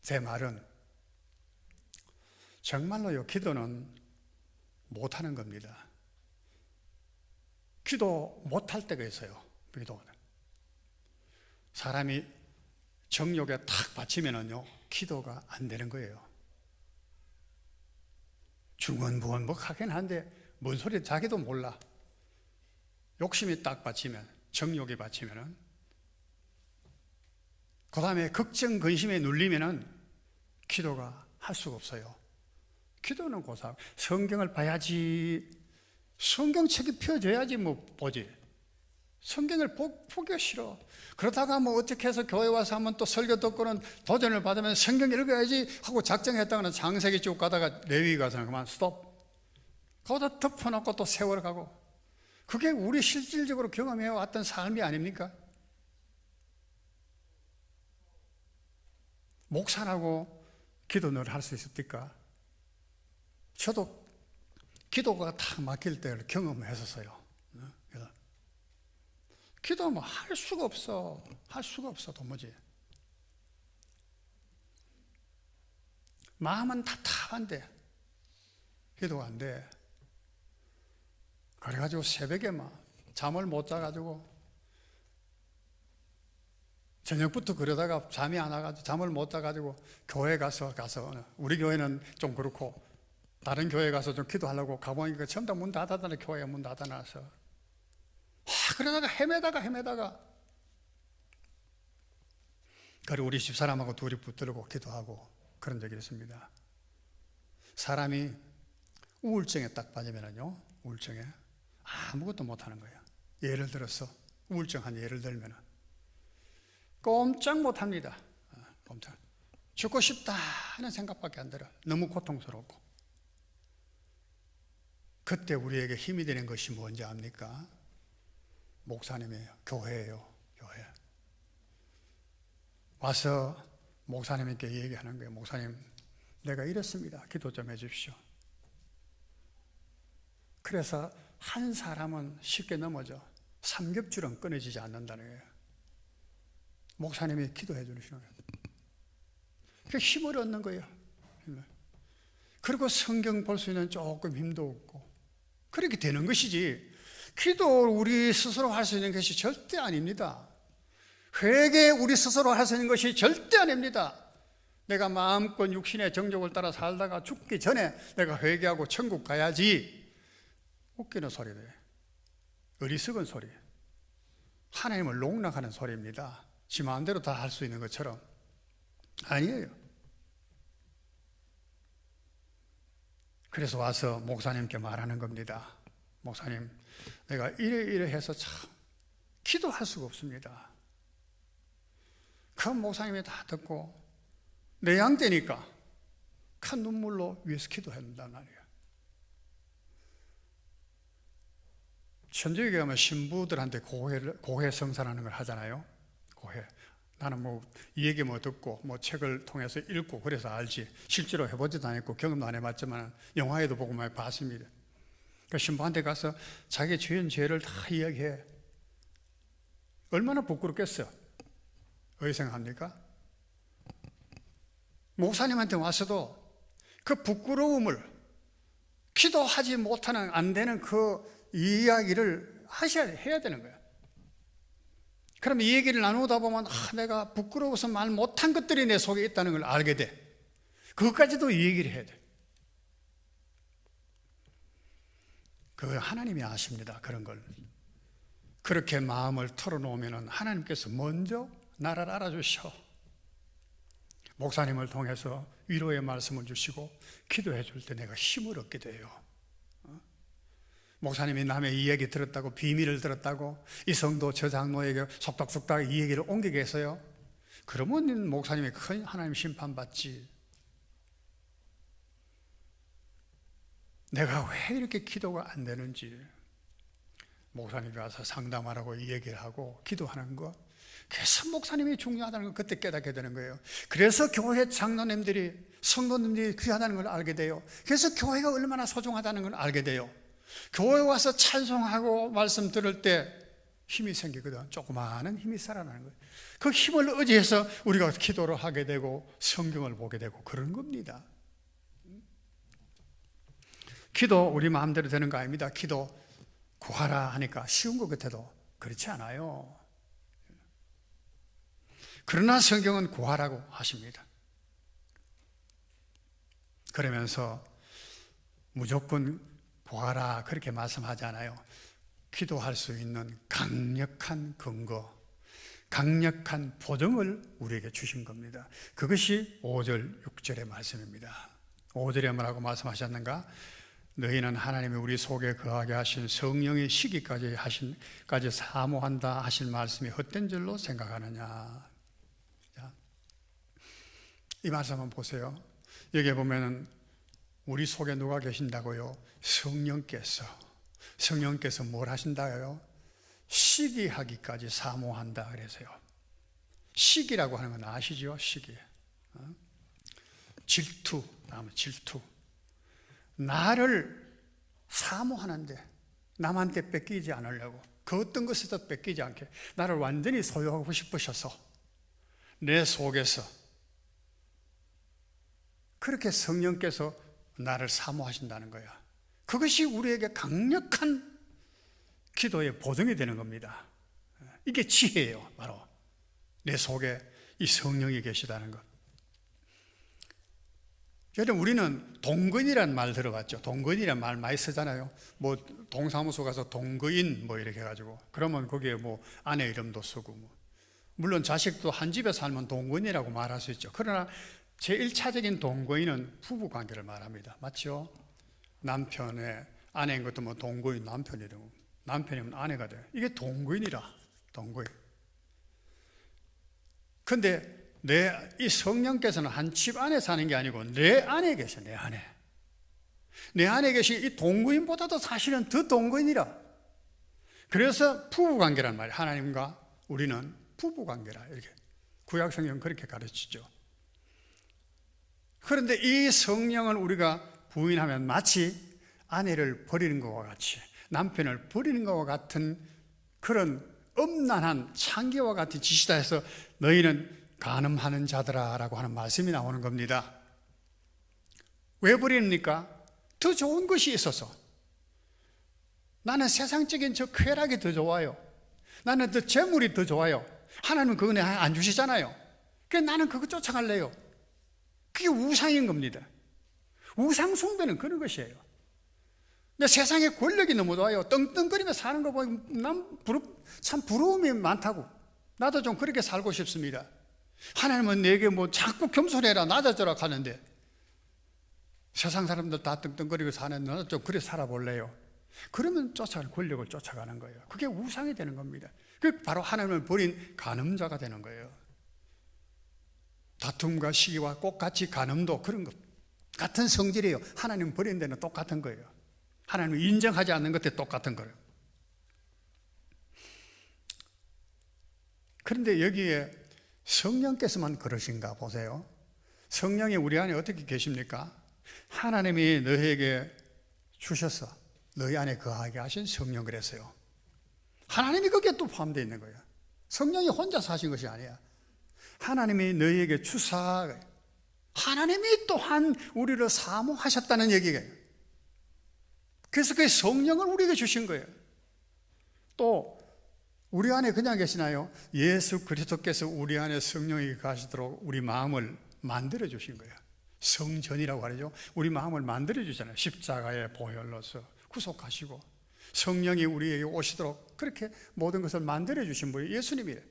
제 말은 정말로요, 기도는 못하는 겁니다. 기도 못할 때가 있어요. 기도는. 사람이 정욕에 탁 받치면은요, 기도가 안 되는 거예요. 중언부언하긴 한데, 뭔 소리 자기도 몰라. 욕심이 딱 받치면, 정욕이 받치면은, 그 다음에 걱정, 근심에 눌리면은, 기도가 할 수가 없어요. 기도는 고사. 성경을 봐야지, 성경책이 펴져야지 보지. 성경을 보기 싫어. 그러다가 어떻게 해서 교회 와서 한번 또 설교 듣고는 도전을 받으면 성경 읽어야지 하고 작정했다가는 창세기 쭉 가다가 레위기 가서는 그만 스톱. 거기다 덮어놓고 또 세월 가고. 그게 우리 실질적으로 경험해 왔던 삶이 아닙니까? 목사라고 기도 늘 할 수 있습니까? 저도 기도가 탁 막힐 때를 경험했었어요. 기도 할 수가 없어. 할 수가 없어, 도무지. 마음은 답답한데, 기도가 안 돼. 그래가지고 새벽에 잠을 못 자가지고, 저녁부터 그러다가 잠이 안 와가지고, 잠을 못 자가지고, 교회 가서, 우리 교회는 좀 그렇고, 다른 교회 가서 좀 기도하려고 가보니까 전부 다 문 닫아놔, 교회 문 닫아놔서. 그러다가 헤매다가 그리고 우리 집사람하고 둘이 붙들고 기도하고 그런 적이 있습니다. 사람이 우울증에 딱 빠지면은요, 우울증에 아무것도 못하는 거예요. 예를 들어서 우울증 한 예를 들면은 꼼짝 못합니다. 꼼짝. 죽고 싶다 하는 생각밖에 안 들어. 너무 고통스럽고. 그때 우리에게 힘이 되는 것이 뭔지 압니까? 목사님이에요. 교회예요. 교회. 와서 목사님께 얘기하는 거예요. 목사님, 내가 이렇습니다. 기도 좀 해주십시오. 그래서 한 사람은 쉽게 넘어져. 삼겹줄은 끊어지지 않는다는 거예요. 목사님이 기도해 주시는 거예요. 그 힘을 얻는 거예요. 힘을. 그리고 성경 볼 수 있는 조금 힘도 없고 그렇게 되는 것이지. 기도 우리 스스로 할 수 있는 것이 절대 아닙니다. 회개 우리 스스로 할 수 있는 것이 절대 아닙니다. 내가 마음껏 육신의 정욕을 따라 살다가 죽기 전에 내가 회개하고 천국 가야지. 웃기는 소리래. 어리석은 소리. 하나님을 농락하는 소리입니다. 지 마음대로 다 할 수 있는 것처럼. 아니에요. 그래서 와서 목사님께 말하는 겁니다. 목사님, 내가 이래 해서 참 기도할 수가 없습니다. 그 목사님이 다 듣고 내양되니까 큰 눈물로 위에서 기도한단 말이에요. 천주교에 가면 신부들한테 고해 성사라는 걸 하잖아요. 고해. 나는 이 얘기 듣고 책을 통해서 읽고 그래서 알지. 실제로 해보지도 않았고 경험도 안 해봤지만 영화에도 보고 많이 봤습니다. 그 신부한테 가서 자기 죄인 죄를 다 이야기해. 얼마나 부끄럽겠어. 어떻게 생각합니까? 목사님한테 와서도 그 부끄러움을 기도하지 못하는 안 되는 그 이야기를 해야 되는 거야. 그럼 이 얘기를 나누다 보면 내가 부끄러워서 말 못한 것들이 내 속에 있다는 걸 알게 돼. 그것까지도 이 얘기를 해야 돼. 그걸 하나님이 아십니다. 그런 걸. 그렇게 마음을 털어놓으면 하나님께서 먼저 나를 알아주셔. 목사님을 통해서 위로의 말씀을 주시고 기도해 줄 때 내가 힘을 얻게 돼요. 목사님이 남의 이 얘기 들었다고, 비밀을 들었다고 이 성도 저 장로에게 속닥속닥 이 얘기를 옮기게 했어요. 그러면 목사님이 큰 하나님 심판받지. 내가 왜 이렇게 기도가 안 되는지 목사님이 와서 상담하라고 이 얘기를 하고 기도하는 거, 그래서 목사님이 중요하다는 걸 그때 깨닫게 되는 거예요. 그래서 교회 장로님들이, 성도님들이 귀하다는 걸 알게 돼요. 그래서 교회가 얼마나 소중하다는 걸 알게 돼요. 교회 와서 찬송하고 말씀 들을 때 힘이 생기거든. 조그마한 힘이 살아나는 거예요. 그 힘을 의지해서 우리가 기도를 하게 되고 성경을 보게 되고 그런 겁니다. 기도 우리 마음대로 되는 거 아닙니다. 기도 구하라 하니까 쉬운 것 같아도 그렇지 않아요. 그러나 성경은 구하라고 하십니다. 그러면서 무조건 구하라 그렇게 말씀하지 않아요. 기도할 수 있는 강력한 근거, 강력한 보증을 우리에게 주신 겁니다. 그것이 5절, 6절의 말씀입니다. 5절에 뭐라고 말씀하셨는가? 너희는 하나님이 우리 속에 거하게 하신 성령의 시기까지 사모한다 하실 말씀이 헛된 줄로 생각하느냐. 자, 이 말씀 한번 보세요. 여기에 보면은 우리 속에 누가 계신다고요? 성령께서 뭘 하신다고요? 시기하기까지 사모한다 그래서요. 시기라고 하는 건 아시죠? 시기. 질투, 질투. 나를 사모하는데 남한테 뺏기지 않으려고, 그 어떤 것에도 뺏기지 않게 나를 완전히 소유하고 싶으셔서 내 속에서 그렇게 성령께서 나를 사모하신다는 거야. 그것이 우리에게 강력한 기도의 보증이 되는 겁니다. 이게 지혜예요. 바로 내 속에 이 성령이 계시다는 것. 여러분, 우리는 동거인이라는 말 들어봤죠? 동거인이라는 말 많이 쓰잖아요. 뭐 동사무소 가서 동거인 뭐 이렇게 해가지고, 그러면 거기에 뭐 아내 이름도 쓰고, 뭐 물론 자식도 한 집에 살면 동거인이라고 말할 수 있죠. 그러나 제1차적인 동거인은 부부 관계를 말합니다. 맞죠? 남편의 아내인 것도 뭐 동거인 남편이라고, 남편이면 아내가 돼요. 이게 동거인이라, 동거인. 근데 이 성령께서는 한 집 안에 사는 게 아니고 내 안에 계셔. 내 안에. 내 안에 계신 이 동거인보다도 사실은 더 동거인이라. 그래서 부부관계란 말이에요. 하나님과 우리는 부부관계라. 이렇게 구약성경 그렇게 가르치죠. 그런데 이 성령을 우리가 부인하면 마치 아내를 버리는 것과 같이, 남편을 버리는 것과 같은 그런 엄난한 창기와 같은 짓이다 해서 너희는 간음하는 자들아 라고 하는 말씀이 나오는 겁니다. 왜 버립니까? 더 좋은 것이 있어서. 나는 세상적인 저 쾌락이 더 좋아요. 나는 더 재물이 더 좋아요. 하나님은 그거 안 주시잖아요. 그래서 나는 그거 쫓아갈래요. 그게 우상인 겁니다. 우상 숭배는 그런 것이에요. 근데 세상에 권력이 너무 좋아요. 떵떵거리며 사는 거 보면 참 부러움이 많다고. 나도 좀 그렇게 살고 싶습니다. 하나님은 내게 뭐 자꾸 겸손해라, 낮아져라 하는데 세상 사람들 다 떵떵거리고 사는데 나도 좀 그래 살아볼래요. 그러면 권력을 쫓아가는 거예요. 그게 우상이 되는 겁니다. 그게 바로 하나님을 버린 간음자가 되는 거예요. 다툼과 시기와 똑같이 간음도 그런 것 같은 성질이에요. 하나님 버린 데는 똑같은 거예요. 하나님을 인정하지 않는 것에 똑같은 거예요. 그런데 여기에 성령께서만 그러신가 보세요. 성령이 우리 안에 어떻게 계십니까? 하나님이 너희에게 주셔서 너희 안에 거하게 하신 성령 그랬어요. 하나님이 거기에 또 포함되어 있는 거예요. 성령이 혼자서 하신 것이 아니야. 하나님이 너희에게 주사, 하나님이 또한 우리를 사모하셨다는 얘기예요. 그래서 그 성령을 우리에게 주신 거예요. 또 우리 안에 그냥 계시나요? 예수 그리스도께서 우리 안에 성령이 가시도록 우리 마음을 만들어 주신 거예요. 성전이라고 하죠. 우리 마음을 만들어 주잖아요. 십자가의 보혈로서 구속하시고 성령이 우리에게 오시도록 그렇게 모든 것을 만들어 주신 분이 예수님이에요.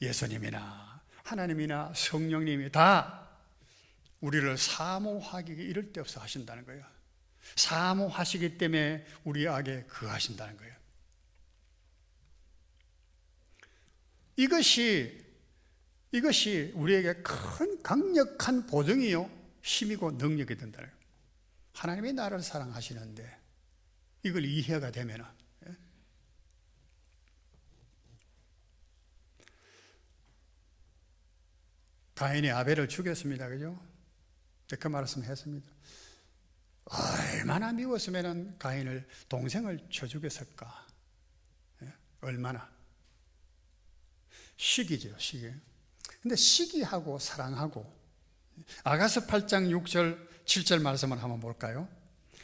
예수님이나 하나님이나 성령님이 다 우리를 사모하기 이를 데 없어 하신다는 거예요. 사모하시기 때문에 우리 안에 거하신다는 거예요. 이것이 우리에게 큰 강력한 보증이요, 힘이고 능력이 된다는 거예요. 하나님이 나를 사랑하시는데 이걸 이해가 되면 가인이 아벨을 죽였습니다. 그죠? 그 말씀 했습니다. 얼마나 미웠으면 가인을 동생을 쳐 죽였을까? 얼마나 시기죠, 시기. 근데 시기하고 사랑하고 아가서 8장 6절 7절 말씀을 한번 볼까요?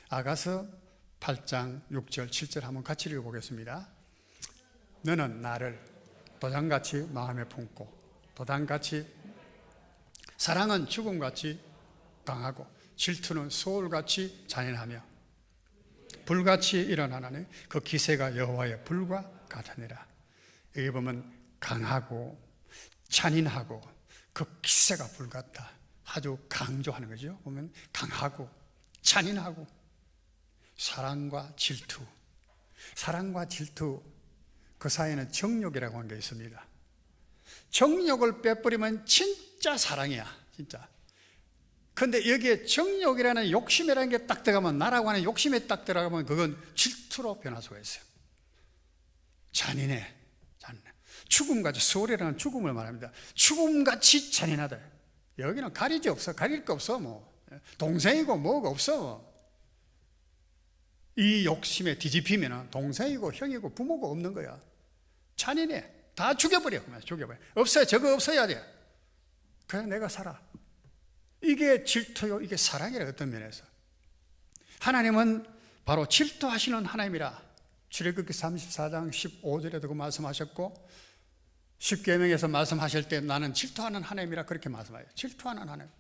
아가서 8장 6절 7절 한번 같이 읽어보겠습니다. 너는 나를 도장같이 마음에 품고 도단같이, 사랑은 죽음같이 강하고 질투는 소울같이 잔인하며 불같이 일어나나니 그 기세가 여호와의 불과 같으니라. 여기 보면 강하고 잔인하고 그 기세가 불 같다. 아주 강조하는 거죠. 보면 강하고 잔인하고 사랑과 질투, 그 사이에는 정욕이라고 하는 게 있습니다. 정욕을 빼버리면 진짜 사랑이야, 진짜. 근데 여기에 정욕이라는 욕심이라는 게 딱 들어가면, 나라고 하는 욕심에 딱 들어가면 그건 질투로 변할 수가 있어요. 잔인해. 죽음같이, 소울이라는 죽음을 말합니다. 죽음같이 잔인하다. 여기는 가리지 없어. 가릴 거 없어. 뭐 동생이고 뭐가 없어. 뭐. 이 욕심에 뒤집히면 동생이고 형이고 부모가 없는 거야. 잔인해. 다 죽여버려. 없어요. 저거 없어야 돼. 그냥 내가 살아. 이게 질투요, 이게 사랑이라. 어떤 면에서 하나님은 바로 질투하시는 하나님이라 출애굽기 34장 15절에도 그 말씀하셨고, 십계명에서 말씀하실 때 나는 질투하는 하나님이라 그렇게 말씀하세요. 질투하는 하나님.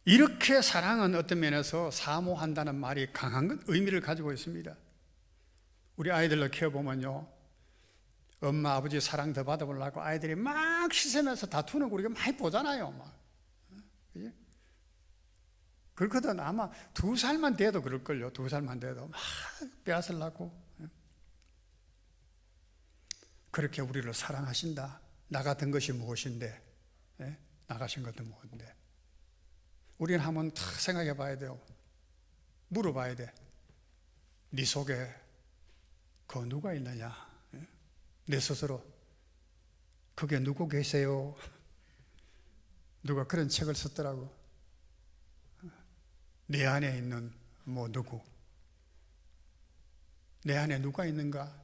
이렇게 사랑은 어떤 면에서 사모한다는 말이 강한 의미를 가지고 있습니다. 우리 아이들로 키워보면요, 엄마 아버지 사랑 더 받아보려고 아이들이 막 씻으면서 다투는 거 우리가 많이 보잖아요. 막. 그치? 그렇거든. 아마 2살만 돼도 그럴걸요. 2살만 돼도 막 빼앗으려고. 그렇게 우리를 사랑하신다. 나 같은 것이 무엇인데, 나가신 것도 무엇인데. 우리는 한번 다 생각해 봐야 돼요. 물어봐야 돼. 네 속에 그 누가 있느냐? 내 스스로. 그게 누구 계세요? 누가 그런 책을 썼더라고. 내 안에 있는 뭐 누구? 내 안에 누가 있는가?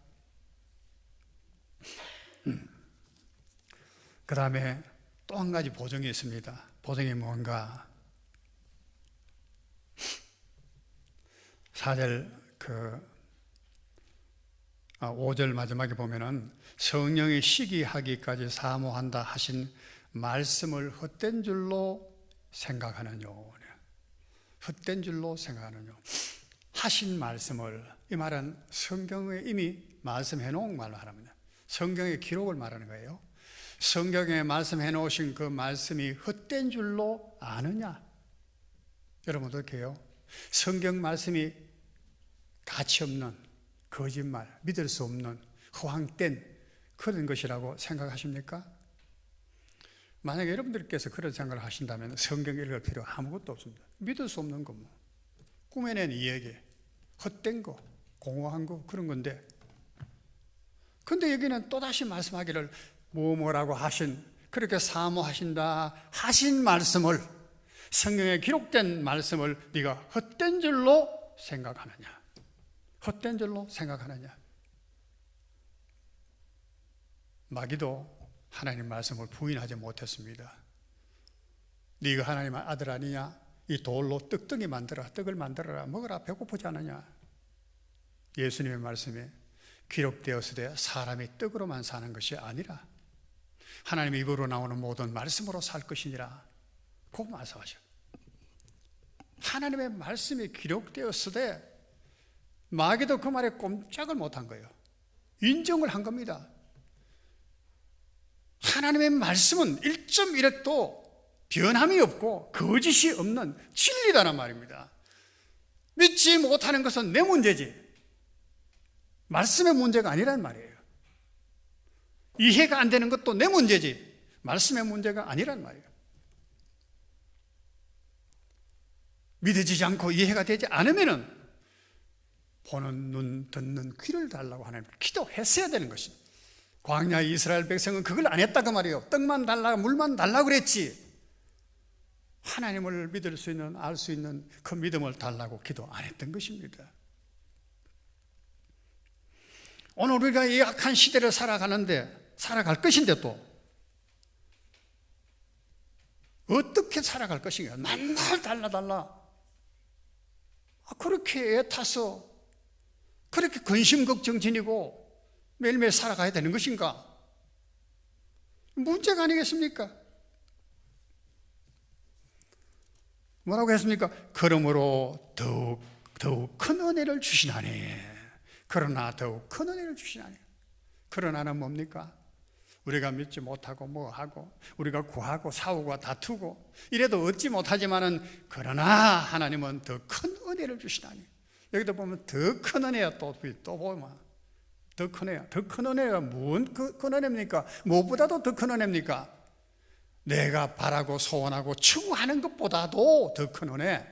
그 다음에 또 한 가지 보정이 있습니다. 보정이 뭔가? 5절 마지막에 보면은 성령이 시기하기까지 사모한다 하신 말씀을 헛된 줄로 생각하느뇨. 헛된 줄로 생각하느뇨. 하신 말씀을, 이 말은 성경에 이미 말씀해 놓은 말로 합니다. 성경의 기록을 말하는 거예요. 성경에 말씀해 놓으신 그 말씀이 헛된 줄로 아느냐? 여러분 어떻게 해요? 성경 말씀이 가치 없는, 거짓말, 믿을 수 없는, 허황된 그런 것이라고 생각하십니까? 만약에 여러분들께서 그런 생각을 하신다면 성경 읽을 필요 아무것도 없습니다. 믿을 수 없는 거, 뭐 꾸며낸 이야기, 헛된 거, 공허한 거, 그런 건데, 근데 여기는 또다시 말씀하기를 뭐라고 하신, 그렇게 사모하신다 하신 말씀을, 성경에 기록된 말씀을 네가 헛된 줄로 생각하느냐? 헛된 줄로 생각하느냐? 마귀도 하나님 말씀을 부인하지 못했습니다. 네가 하나님의 아들 아니냐? 이 돌로 떡을 만들어라. 먹어라. 배고프지 않느냐? 예수님의 말씀에 기록되었으되 사람이 떡으로만 사는 것이 아니라 하나님의 입으로 나오는 모든 말씀으로 살 것이니라. 그 말씀하셔. 하나님의 말씀이 기록되었으되 마귀도 그 말에 꼼짝을 못한 거예요. 인정을 한 겁니다. 하나님의 말씀은 1.1획도 변함이 없고 거짓이 없는 진리다란 말입니다. 믿지 못하는 것은 내 문제지 말씀의 문제가 아니란 말이에요. 이해가 안 되는 것도 내 문제지 말씀의 문제가 아니란 말이에요. 믿어지지 않고 이해가 되지 않으면은 보는 눈, 듣는 귀를 달라고 하나님 기도했어야 되는 것입니다. 광야 이스라엘 백성은 그걸 안 했다 그 말이에요. 떡만 달라, 물만 달라고 그랬지. 하나님을 믿을 수 있는, 알 수 있는 그 믿음을 달라고 기도 안 했던 것입니다. 오늘 우리가 이 악한 시대를 살아갈 것인데 또 어떻게 살아갈 것인가? 맨날 달라. 그렇게 애타서 그렇게 근심 걱정지니고 매일매일 살아가야 되는 것인가? 문제가 아니겠습니까? 뭐라고 했습니까? 그러므로 더욱 큰 은혜를 주시나니. 그러나 더욱 큰 은혜를 주시나니. 그러나는 뭡니까? 우리가 믿지 못하고 뭐하고 우리가 구하고 싸우고 다투고 이래도 얻지 못하지만은 그러나 하나님은 더 큰 은혜를 주시나니. 여기도 보면 더 큰 은혜야. 또 보면 더 큰 은혜야. 더 큰 은혜가 뭔 큰 은혜입니까? 무엇보다도 더 큰 은혜입니까? 내가 바라고 소원하고 추구하는 것보다도 더 큰 은혜,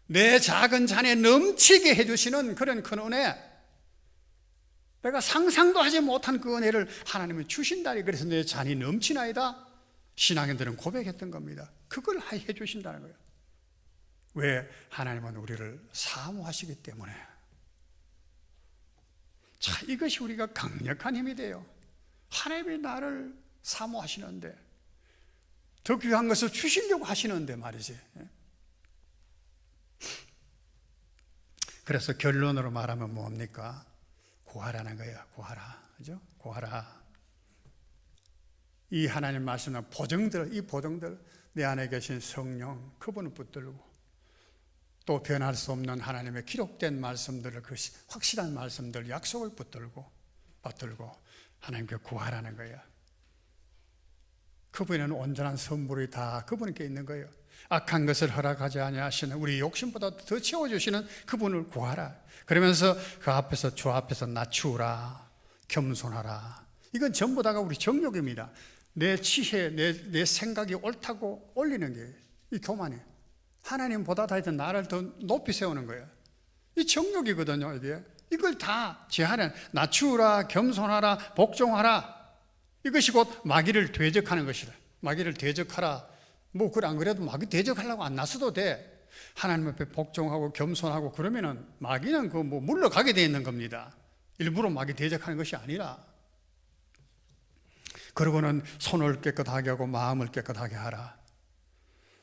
내 작은 잔에 넘치게 해주시는 그런 큰 은혜, 내가 상상도 하지 못한 그 은혜를 하나님은 주신다니. 그래서 내 잔이 넘치나이다 신앙인들은 고백했던 겁니다. 그걸 해주신다는 거예요. 왜? 하나님은 우리를 사모하시기 때문에. 자, 이것이 우리가 강력한 힘이 돼요. 하나님이 나를 사모하시는데 더 귀한 것을 주시려고 하시는데 말이지. 그래서 결론으로 말하면 뭡니까? 구하라는 거예요. 구하라. 그죠? 구하라. 이 하나님 말씀은 이 보정들, 내 안에 계신 성령, 그분을 붙들고 또 변할 수 없는 하나님의 기록된 말씀들을, 그 확실한 말씀들, 약속을 붙들고 하나님께 구하라는 거예요. 그분은 온전한 선물이 다 그분께 있는 거예요. 악한 것을 허락하지 아니하시는, 우리 욕심보다 더 채워주시는 그분을 구하라. 그러면서 그 앞에서, 주 앞에서 낮추라, 겸손하라. 이건 전부 다가 우리 정욕입니다. 내 치해, 내 생각이 옳다고 올리는 게 이 교만이에요. 하나님보다 다 나를 더 높이 세우는 거예요. 이 정욕이거든요. 이걸 다 제하는, 낮추라, 겸손하라, 복종하라. 이것이 곧 마귀를 대적하는 것이다. 마귀를 대적하라. 뭐 그래 안 그래도 마귀 대적하려고 안 나서도 돼. 하나님 앞에 복종하고 겸손하고 그러면은 마귀는 그 뭐 물러가게 돼 있는 겁니다. 일부러 마귀 대적하는 것이 아니라. 그러고는 손을 깨끗하게 하고 마음을 깨끗하게 하라.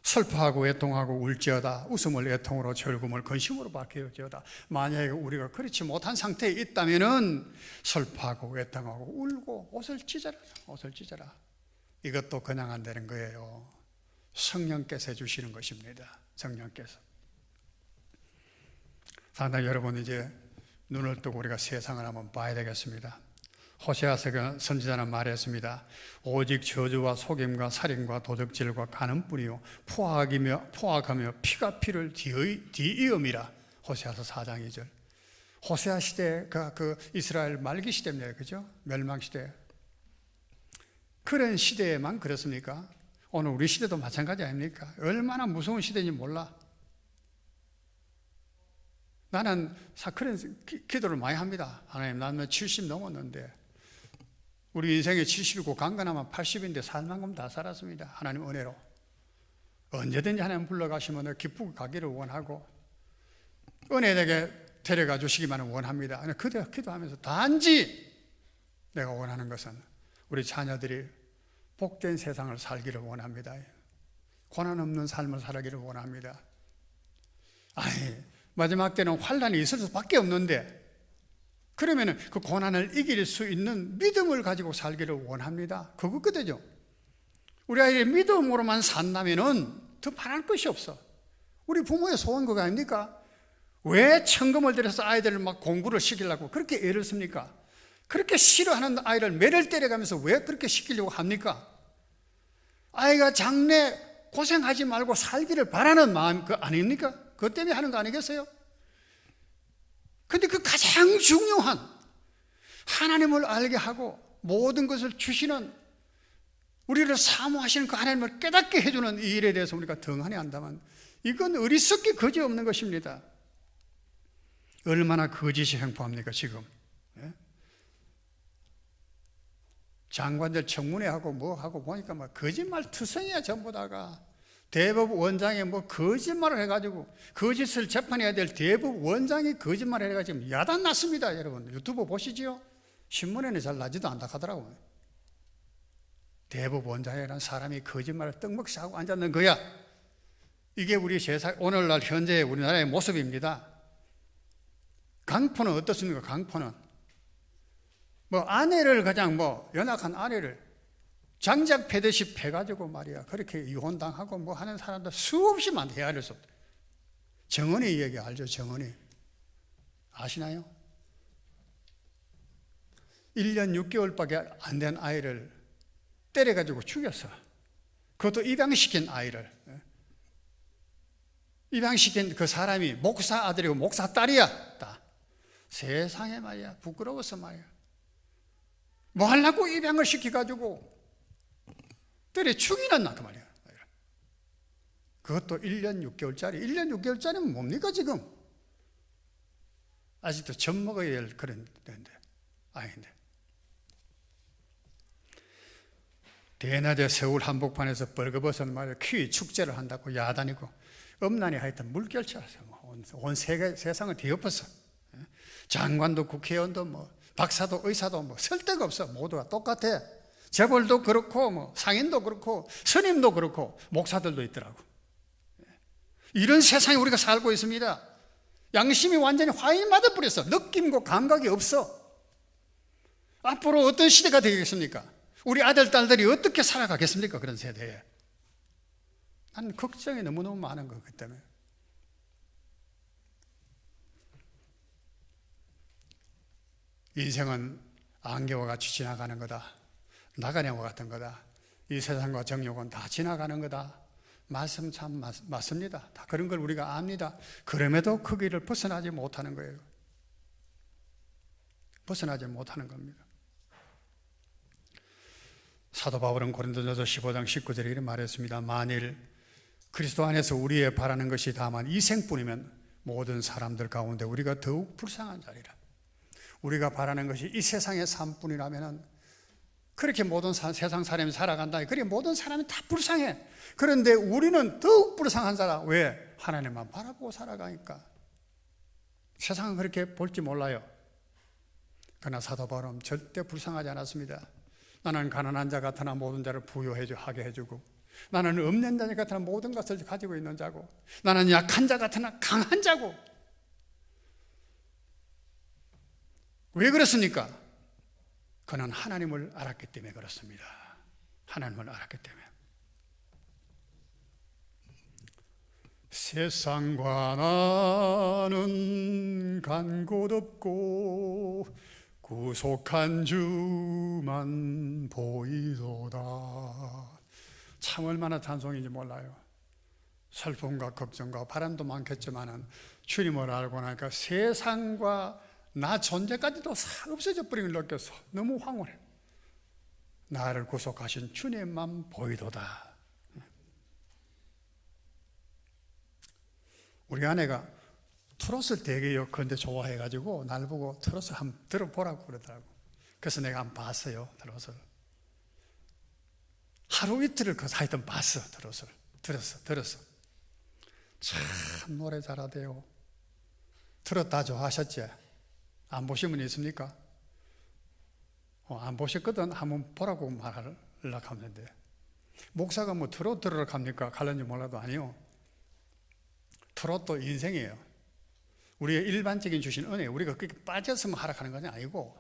슬퍼하고 애통하고 울지어다. 웃음을 애통으로, 즐거움을 근심으로 바뀌어지어다. 만약에 우리가 그렇지 못한 상태에 있다면은 슬퍼하고 애통하고 울고 옷을 찢어라. 이것도 그냥 안 되는 거예요. 성령께서 해주시는 것입니다. 성령께서. 상당히 여러분 이제 눈을 뜨고 우리가 세상을 한번 봐야 되겠습니다. 호세아서 선지자는 말했습니다. 오직 저주와 속임과 살인과 도적질과 간음뿐이요 포악하며 피가 피를 뒤이음이라. 호세아서 4장 2절. 호세아 시대가 그 이스라엘 말기 시대입니다. 그죠? 멸망 시대. 그런 시대에만 그렇습니까? 오늘 우리 시대도 마찬가지 아닙니까? 얼마나 무서운 시대인지 몰라. 나는 그런 기도를 많이 합니다. 하나님, 나는 70 넘었는데 우리 인생에 70이고 강건하면 80인데 살만큼 다 살았습니다. 하나님 은혜로. 언제든지 하나님 불러가시면 기쁘게 가기를 원하고 은혜되게 데려가 주시기만 원합니다. 그대로 기도하면서 단지 내가 원하는 것은 우리 자녀들이 복된 세상을 살기를 원합니다. 고난 없는 삶을 살기를 원합니다. 아니, 마지막 때는 환란이 있을 수밖에 없는데, 그러면 그 고난을 이길 수 있는 믿음을 가지고 살기를 원합니다. 그거거든요. 우리 아이들이 믿음으로만 산다면 더 바랄 것이 없어. 우리 부모의 소원 그거 아닙니까? 왜 천금을 들여서 아이들을 막 공부를 시키려고 그렇게 애를 씁니까? 그렇게 싫어하는 아이를 매를 때려가면서 왜 그렇게 시키려고 합니까? 아이가 장래 고생하지 말고 살기를 바라는 마음 그 아닙니까? 그것 때문에 하는 거 아니겠어요? 근데 그 가장 중요한 하나님을 알게 하고 모든 것을 주시는, 우리를 사모하시는 그 하나님을 깨닫게 해주는 이 일에 대해서 우리가 등한히 한다면 이건 어리석기 그지없는 것입니다. 얼마나 거짓이 횡포합니까 지금? 장관들 청문회하고 뭐 하고 보니까 뭐 거짓말 투성이야 전부 다가. 대법원 원장이 뭐 거짓말을 해가지고 거짓을 재판해야 될 대법원 원장이 거짓말을 해가지고 야단 났습니다. 여러분 유튜브 보시지요? 신문에는 잘 나지도 않다 하더라고요. 대법원 원장이라는 사람이 거짓말을 떡먹이 하고 앉았는 거야. 이게 우리 세상 오늘날 현재 우리나라의 모습입니다. 강포는 어떻습니까? 강포는 뭐 아내를 그냥 뭐 연약한 아내를 장작 패듯이 패가지고 말이야 그렇게 이혼당하고 뭐 하는 사람들 수없이 많다. 헤아릴 수 없다. 정은이 얘기 알죠? 정은이 아시나요? 1년 6개월밖에 안 된 아이를 때려가지고 죽였어. 그것도 입양시킨 아이를. 입양시킨 그 사람이 목사 아들이고 목사 딸이야. 다. 세상에 말이야 부끄러워서 말이야 뭐 하려고 입양을 시켜가지고 때려 죽이놨나 그 말이야. 그것도 1년 6개월짜리. 1년 6개월짜리면 뭡니까 지금? 아직도 젖 먹어야 될 그런 데인데 아닌데. 대낮에 서울 한복판에서 벌거벗은 말이야 퀴 축제를 한다고 야단이고 엄난이 하여튼 물결쳐서 온 세상을 뒤엎었어. 장관도 국회의원도 뭐 박사도 의사도 뭐 설 데가 없어. 모두가 똑같아. 재벌도 그렇고 뭐 상인도 그렇고 스님도 그렇고 목사들도 있더라고. 이런 세상에 우리가 살고 있습니다. 양심이 완전히 화인 맞아버렸어. 느낌과 감각이 없어. 앞으로 어떤 시대가 되겠습니까? 우리 아들 딸들이 어떻게 살아가겠습니까? 그런 세대에. 난 걱정이 너무너무 많은 거기 때문에. 인생은 안개와 같이 지나가는 거다. 나그네와 같은 거다. 이 세상과 정욕은 다 지나가는 거다. 말씀 참 맞습니다. 다 그런 걸 우리가 압니다. 그럼에도 그 길을 벗어나지 못하는 거예요. 벗어나지 못하는 겁니다. 사도 바울은 고린도전서 15장 19절에 이렇게 말했습니다. 만일 그리스도 안에서 우리의 바라는 것이 다만 이 생뿐이면 모든 사람들 가운데 우리가 더욱 불쌍한 자리라. 우리가 바라는 것이 이 세상의 삶뿐이라면 그렇게 모든 세상 사람이 살아간다. 그래 모든 사람이 다 불쌍해. 그런데 우리는 더욱 불쌍한 자라. 왜? 하나님만 바라보고 살아가니까. 세상은 그렇게 볼지 몰라요. 그러나 사도 바울은 절대 불쌍하지 않았습니다. 나는 가난한 자 같으나 모든 자를 부유하게 해주고, 나는 없는 자 같으나 모든 것을 가지고 있는 자고, 나는 약한 자 같으나 강한 자고. 왜 그렇습니까? 그는 하나님을 알았기 때문에 그렇습니다. 하나님을 알았기 때문에. 세상과 나는 간 곳 없고 구속한 주만 보이도다. 참 얼마나 찬송인지 몰라요. 슬픔과 걱정과 바람도 많겠지만 주님을 알고 나니까 세상과 나 존재까지도 없어져 버린 걸 느꼈어. 너무 황홀해. 나를 구속하신 주님만 보이도다. 우리 아내가 트롯을 되게 그런데 좋아해가지고 날 보고 트롯을 한번 들어보라고 그러더라고. 그래서 내가 한번 봤어요. 트롯을. 하루 이틀을 하여튼 봤어. 트롯을. 들었어. 참 노래 잘하대요. 트롯 다 좋아하셨지? 안 보신 분 있습니까? 안 보셨거든. 한번 보라고 말하려고 하는데 목사가 뭐 트롯 들으러 갑니까? 갈는지 몰라도 아니요. 트롯도 인생이에요. 우리의 일반적인 주신 은혜, 우리가 그렇게 빠졌으면 하락하는 건 아니고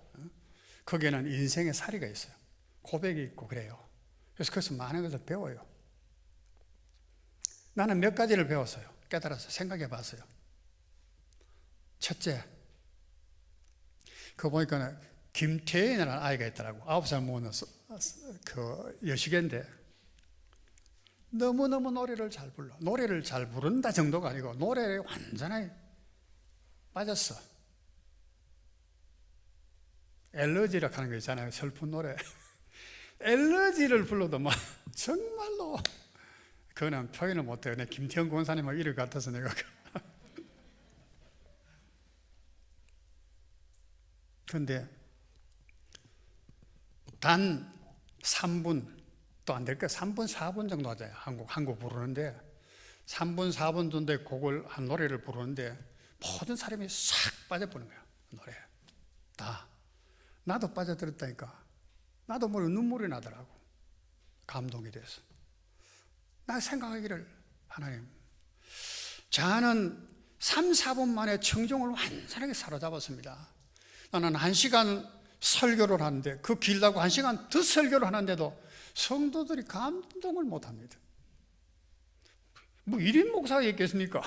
거기에는 인생의 사리가 있어요. 고백이 있고 그래요. 그래서 거기서 많은 것을 배워요. 나는 몇 가지를 배웠어요. 깨달아서 생각해 봤어요. 첫째, 그거 보니까 김태현이라는 아이가 있더라고. 9살 먹는 그 여시개인데 너무너무 노래를 잘 불러. 노래를 잘 부른다 정도가 아니고 노래에 완전히 빠졌어. 엘러지라고 하는 거 있잖아요. 슬픈 노래. 엘러지를 불러도 막 정말로 그거는 표현을 못해요. 내 김태형 권사님하고 이를 같아서 내가. 그런데 단 3분도 안 될까? 3분, 4분 정도 하잖아요. 한국 부르는데 3분, 4분 정도의 곡을 한 노래를 부르는데 모든 사람이 싹 빠져버리는 거야. 노래 다. 나도 빠져들었다니까. 나도 모르게 눈물이 나더라고. 감동이 돼서. 나 생각하기를, 하나님, 저는 3, 4분 만에 청중을 완전하게 사로잡았습니다. 나는 1시간 설교를 하는데, 그 길다고 1시간 더 설교를 하는데도 성도들이 감동을 못 합니다. 뭐 1인 목사가 있겠습니까?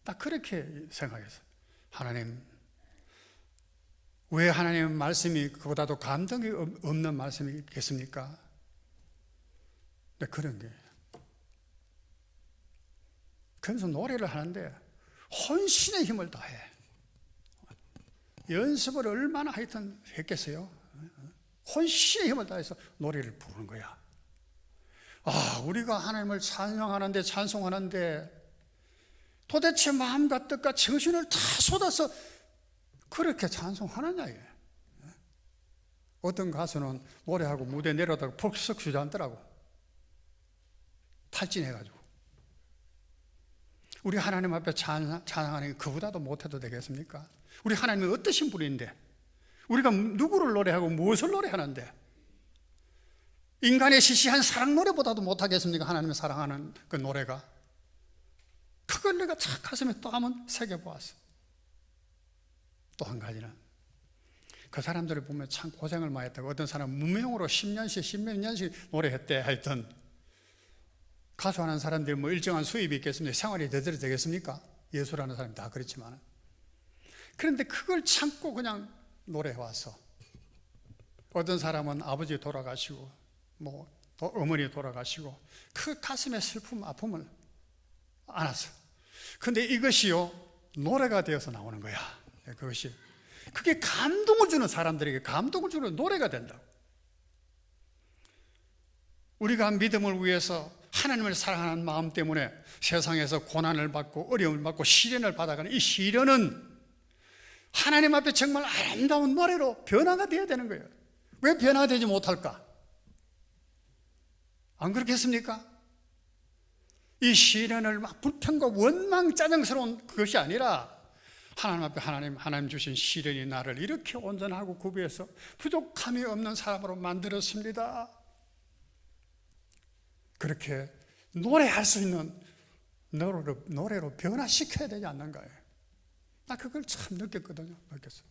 딱 그렇게 생각했어요. 하나님, 왜 하나님의 말씀이 그보다도 감동이 없는 말씀이 있겠습니까? 네, 그런 게. 그래서 노래를 하는데 혼신의 힘을 다해. 연습을 얼마나 하여튼 했겠어요? 혼신의 힘을 다해서 노래를 부르는 거야. 아, 우리가 하나님을 찬양하는데, 찬송하는데 도대체 마음과 뜻과 정신을 다 쏟아서 그렇게 찬송하느냐, 이게. 어떤 가수는 노래하고 무대 내려다가 푹썩 주저앉더라고. 탈진해가지고. 우리 하나님 앞에 찬양하는 게 그보다도 못해도 되겠습니까? 우리 하나님이 어떠신 분인데, 우리가 누구를 노래하고 무엇을 노래하는데, 인간의 시시한 사랑 노래보다도 못하겠습니까? 하나님을 사랑하는 그 노래가. 그걸 내가 착 가슴에 또 한번 새겨보았어. 또 한 가지는, 그 사람들을 보면 참 고생을 많이 했다고. 어떤 사람은 무명으로 10년씩, 10몇 년씩 노래했대. 하여튼 가수하는 사람들이 뭐 일정한 수입이 있겠습니까? 생활이 제대로 되겠습니까? 예술하는 사람이 다 그렇지만. 그런데 그걸 참고 그냥 노래해왔어. 어떤 사람은 아버지 돌아가시고, 뭐 어머니 돌아가시고, 그 가슴에 슬픔, 아픔을 안았어. 근데 이것이요, 노래가 되어서 나오는 거야. 그것이. 그게 감동을 주는 사람들에게 감동을 주는 노래가 된다고. 우리가 믿음을 위해서 하나님을 사랑하는 마음 때문에 세상에서 고난을 받고 어려움을 받고 시련을 받아가는 이 시련은 하나님 앞에 정말 아름다운 노래로 변화가 되어야 되는 거예요. 왜 변화가 되지 못할까? 안 그렇겠습니까? 이 시련을 막 불평과 원망, 짜증스러운 그것이 아니라 하나님 앞에 하나님 주신 시련이 나를 이렇게 온전하고 구비해서 부족함이 없는 사람으로 만들었습니다. 그렇게 노래할 수 있는 노래로 변화시켜야 되지 않는가요? 나 그걸 참 느꼈거든요. 느꼈어요.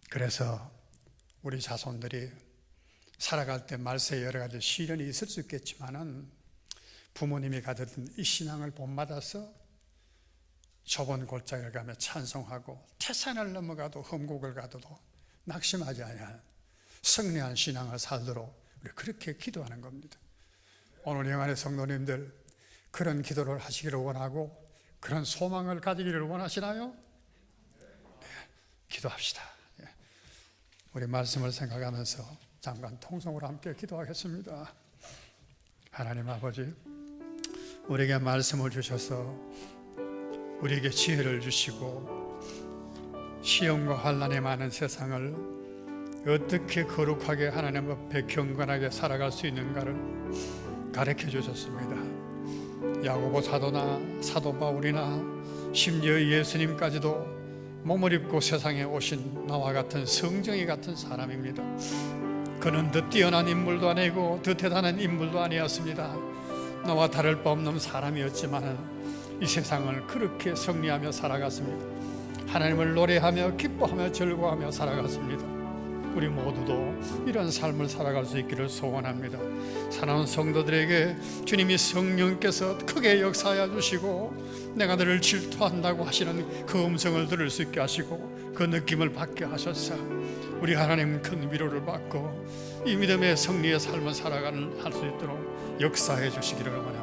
그래서 우리 자손들이 살아갈 때 말세에 여러 가지 시련이 있을 수 있겠지만은 부모님이 가졌던 이 신앙을 본받아서 좁은 골짜기를 가며 찬송하고 태산을 넘어가도 험곡을 가도 낙심하지 아니하는 승리한 신앙을 살도록 우리 그렇게 기도하는 겁니다. 오늘 영안의 성도님들 그런 기도를 하시기를 원하고 그런 소망을 가지기를 원하시나요? 네, 기도합시다. 우리 말씀을 생각하면서 잠깐 통성으로 함께 기도하겠습니다. 하나님 아버지, 우리에게 말씀을 주셔서 우리에게 지혜를 주시고 시험과 환난이 많은 세상을 어떻게 거룩하게 하나님 앞에 경건하게 살아갈 수 있는가를 가르쳐 주셨습니다. 야고보 사도나 사도 바울이나 심지어 예수님까지도 몸을 입고 세상에 오신 나와 같은 성정이 같은 사람입니다. 그는 더 뛰어난 인물도 아니고 더 대단한 인물도 아니었습니다. 나와 다를 바 없는 사람이었지만 이 세상을 그렇게 승리하며 살아갔습니다. 하나님을 노래하며 기뻐하며 즐거워하며 살아갔습니다. 우리 모두도 이런 삶을 살아갈 수 있기를 소원합니다. 사랑하는 성도들에게 주님이 성령께서 크게 역사하여 주시고 내가 너를 질투한다고 하시는 그 음성을 들을 수 있게 하시고 그 느낌을 받게 하셔서 우리 하나님 큰 위로를 받고 이 믿음의 승리의 삶을 살아가는 할 수 있도록 역사해 주시기를 원합니다.